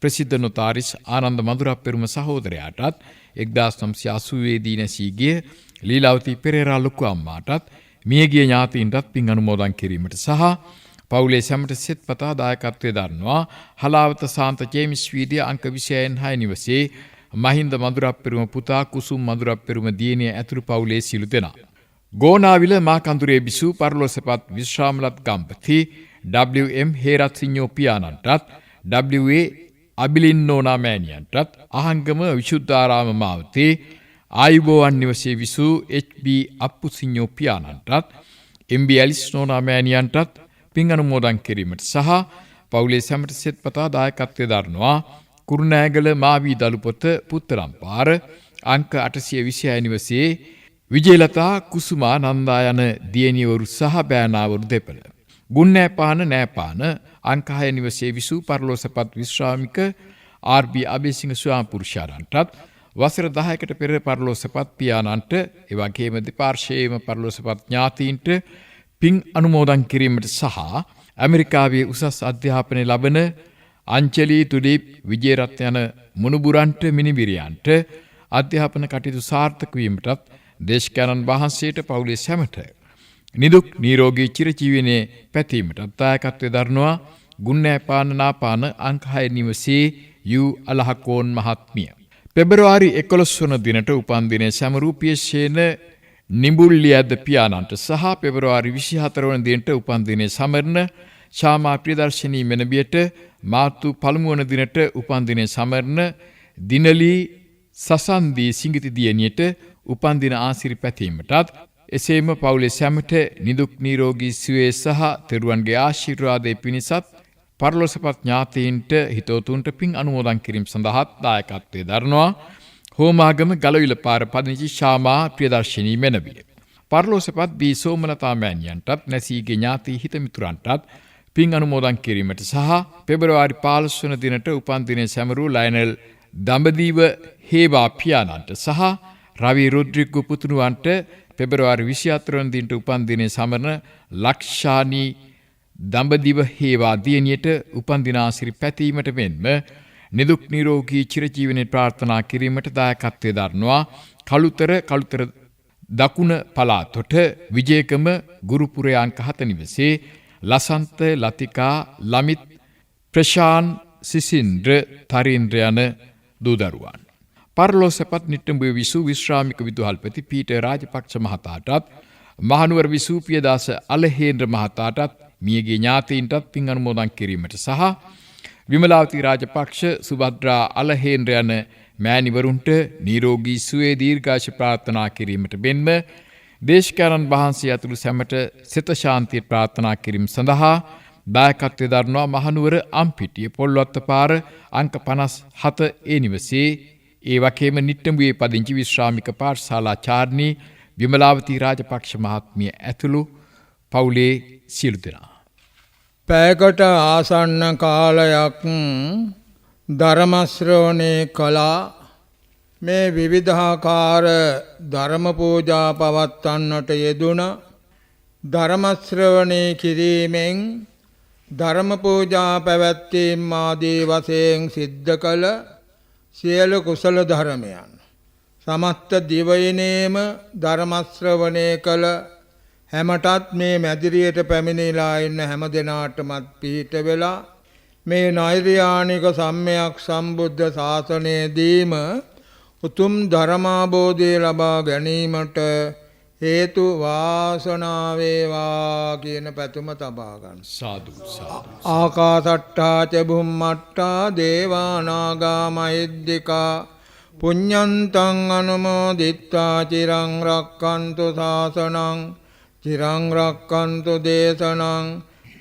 ප්‍රසිද්ධ නොතාරිස් ආනන්ද මඳුරප්පෙරුම සහෝදරයාටත් 1980 දී නැසී ගිය ලීලාවතී පෙරේරා ලොකු අම්මාටත් මියගිය ඥාතීන්ටත් පින් අනුමෝදන් කිරීමට සහ පවුලේ සැමට සෙත්පතා දායකත්වයේ දරනවා හලාවත සාන්ත ජේම්ස් වීදිය අංක 26 නිවසේ මහින්ද මඳුරප්පෙරුම පුතා කුසුම් මඳුරප්පෙරුම දියණිය ඇතුළු පවුලේ සිළු දෙනා. ගෝනාවිල මා කඳුරේ බිසූ පරලෝසපත් විශ්‍රාමලත් ගම්පති W.M. හේරත්සිංහෝ පියාණන්ටත් W.A. අබිලින්නෝනා මෑණියන්ටත් අහංගම විශුද්ධාරාම මාවතේ ආයුබෝවන් නිවසේ විසූ H.B. අප්පුසිංහෝ පියාණන්ටත් M.B. ඇලිස්නෝනා මෑණියන්ටත් පින් අනුමෝදන් කිරීමට සහ පවුලේ සැමට සෙත්පතා දායකත්වයේ දරනවා කුරුණෑගල මාවී දළුපොත පුත්තරම්පාර අංක 826 නිවසේ විජේලතා කුසුමා නන්දා යන දියණියවරු සහ බෑනාවරු දෙපළ. ගුන්නෑපාන නෑපාන අංක 6 නිවසේ විසූ පරලෝසපත් විශ්‍රාමික ආර්.බී. අබේසිංහ ස්වාමිපුරුෂාරන්ටත් වසර 10කට පෙර පරලෝසපත් පියාණන්ට එවැගේම දෙපාර්ශ්වයේම පරලෝසපත් ඥාතීන්ට පින් අනුමෝදන් කිරීමට සහ ඇමරිකාවේ උසස් අධ්‍යාපනය ලබන අංජලි තුලිප් විජේරත්න යන මුණුබුරන්ට මිනිබිරියන්ට අධ්‍යාපන කටයුතු සාර්ථක වීමටත් දේශකයන්න් වහන්සේට පවුලේ සැමට නිදුක් නිරෝගී චිරජීවනයේ පැතීමටත් දායකත්වය දරනවා ගුන්නෑපාන නාපාන අංක 6 නිවසේ යූ අලහකෝන් මහත්මිය. පෙබරවාරි 11 වන දිනට උපන් දිනයේ සැමරූ පියසේන නිඹුල්ලියද්ද පියාණන්ට සහ පෙබරවාරි 24 වන දිනට උපන් දිනයේ සමරන ශාමා ප්‍රියදර්ශනී මෙනබියට මාර්තු 1 වන දිනට උපන් දිනයේ සමරන දිනලි සසන්දී සිඟිති දියණියට උපන් දින ආසිරි පැතීමටත් එසේම පවුලේ සැමට නිදුක් නිරෝගී සුවය සහ තෙරුවන්ගේ ආශිර්වාදයේ පිණිසත් පරලෝසපත් ඥාතීන්ට හිතවතුන්ට පින් අනුමෝදන් කිරීම සඳහාත් දායකත්වයේ දරනවා හෝමාගම ගලවිල පාර පදිංචි ශාමා ප්‍රියදර්ශනී මෙනබිය. පරලෝසපත් බී සෝමලතා මෑණියන්ටත් නැසීගේ ඥාති හිතමිතුරන්ටත් පින් අනුමෝදන් කිරීමට සහ පෙබරවාරි 15 වන දිනට උපන් දිනයේ සැමරූ ලයනල් දඹදීව හේවා පියාණන්ට සහ රවි රොඩ්රිගෝ පුතුණුවන්ට පෙබරවාරි 24 වන දිනට උපන් දිනයේ සමරන ලක්ෂානී දඹදිව හේවා දියණියට උපන් දින ආසිරි පැතීමට මෙන්ම නිදුක් නිරෝගී චිරජීවනයේ ප්‍රාර්ථනා කිරීමට දායකත්වයේ දරනවා කළුතර දකුණ පළාතොට විජේකම ගුරුපුරේ අංක 7 නිවසේ ලසන්ත ලතිකා ලමිත් ප්‍රශාන් සිසින්ද්‍ර තරින්ද්‍ර යන දූදරුවන්. පරලෝසපත් නිට්ටඹුවේ විසූ විශ්‍රාමික විදුහල්පති පීටර් රාජපක්ෂ මහතාටත් මහනුවර විසූ පියදාස අලහේන්ද්‍ර මහතාටත් මියගේ ඥාතීන්ටත් පින් අනුමෝදන් කිරීමට සහ විමලාවති රාජපක්ෂ සුභද්‍රා අලහේන්ද්‍ර යන මෑණිවරුන්ට නිරෝගී සුවය දීර්ඝාෂ ප්‍රාර්ථනා කිරීමට මෙන්ම දේශකයන්න් වහන්සේ ඇතුළු සැමට සිත ශාන්තිය ප්‍රාර්ථනා කිරීම සඳහා දායකත්වයේ දරනවා මහනුවර අම්පිටිය පොල්වත්ත පාර අංක 57 ඒ නිවසේ ඒ වගේම නිට්ටඹුවේ පදිංචි විශ්‍රාමික පාඨශාලාචාර්ණී විමලාවති රාජපක්ෂ මහත්මිය ඇතුළු පවුලේ සියලු දෙනා පැයකට ආසන්න කාලයක් ධර්ම ශ්‍රවණය කළා. මේ විවිධාකාර ධර්ම පූජා පවත්වන්නට යෙදුණ ධර්ම ශ්‍රවණය කිරීමෙන් ධර්ම පූජා පැවැත්වීම ආදී වශයෙන් සිද්ධ කළ සියලු කුසල ධර්මයන් සමස්ත දිවයිනේම ධර්ම ශ්‍රවණය කළ හැමටත් මේ මැදිරියට පැමිණිලා ඉන්න හැම දෙනාටමත් පිහිට වෙලා මේ නෛර්යානික සම්මයක් සම්බුද්ධ ශාසනයේදීම උතුම් ධර්මාබෝධය ලබා ගැනීමට හේතු වාසනා වේවා කියන පැතුම තබා ගන්න. සාදු සාදු. ආකාසට්ටා ච බුම්මට්ටා දේවා නාග මහිද්దికා පුඤ්ඤන්තං අනුමෝදිත්වා චිරං රක්칸තු ශාසනං චිරං රක්칸තු දේශනං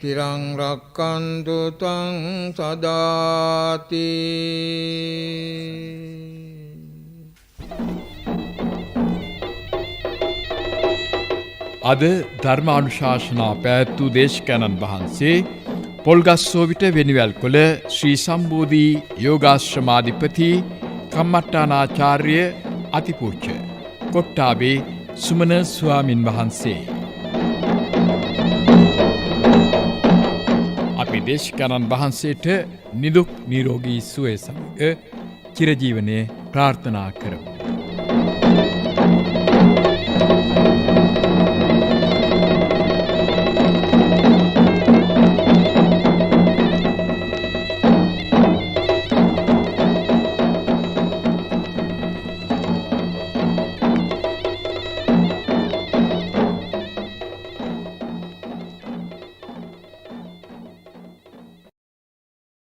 චිරං රක්칸තු ත්වං සදාති. අද ධර්මානුශාසනා පැවැත්වූ දේශකයන්න් වහන්සේ පොල්ගස්සෝවිට වෙනිවැල්කොළ ශ්‍රී සම්බෝධි යෝගාශ්‍රමාධිපති කම්මට්ටානාචාර්ය අතිපූජ්‍ය කොට්ටාබේ සුමන ස්වාමින් වහන්සේ. අපි දේශකයන්න් වහන්සේට නිදුක් නිරෝගී සුවය සමග චිරජීවනයේ ප්‍රාර්ථනා කරමු.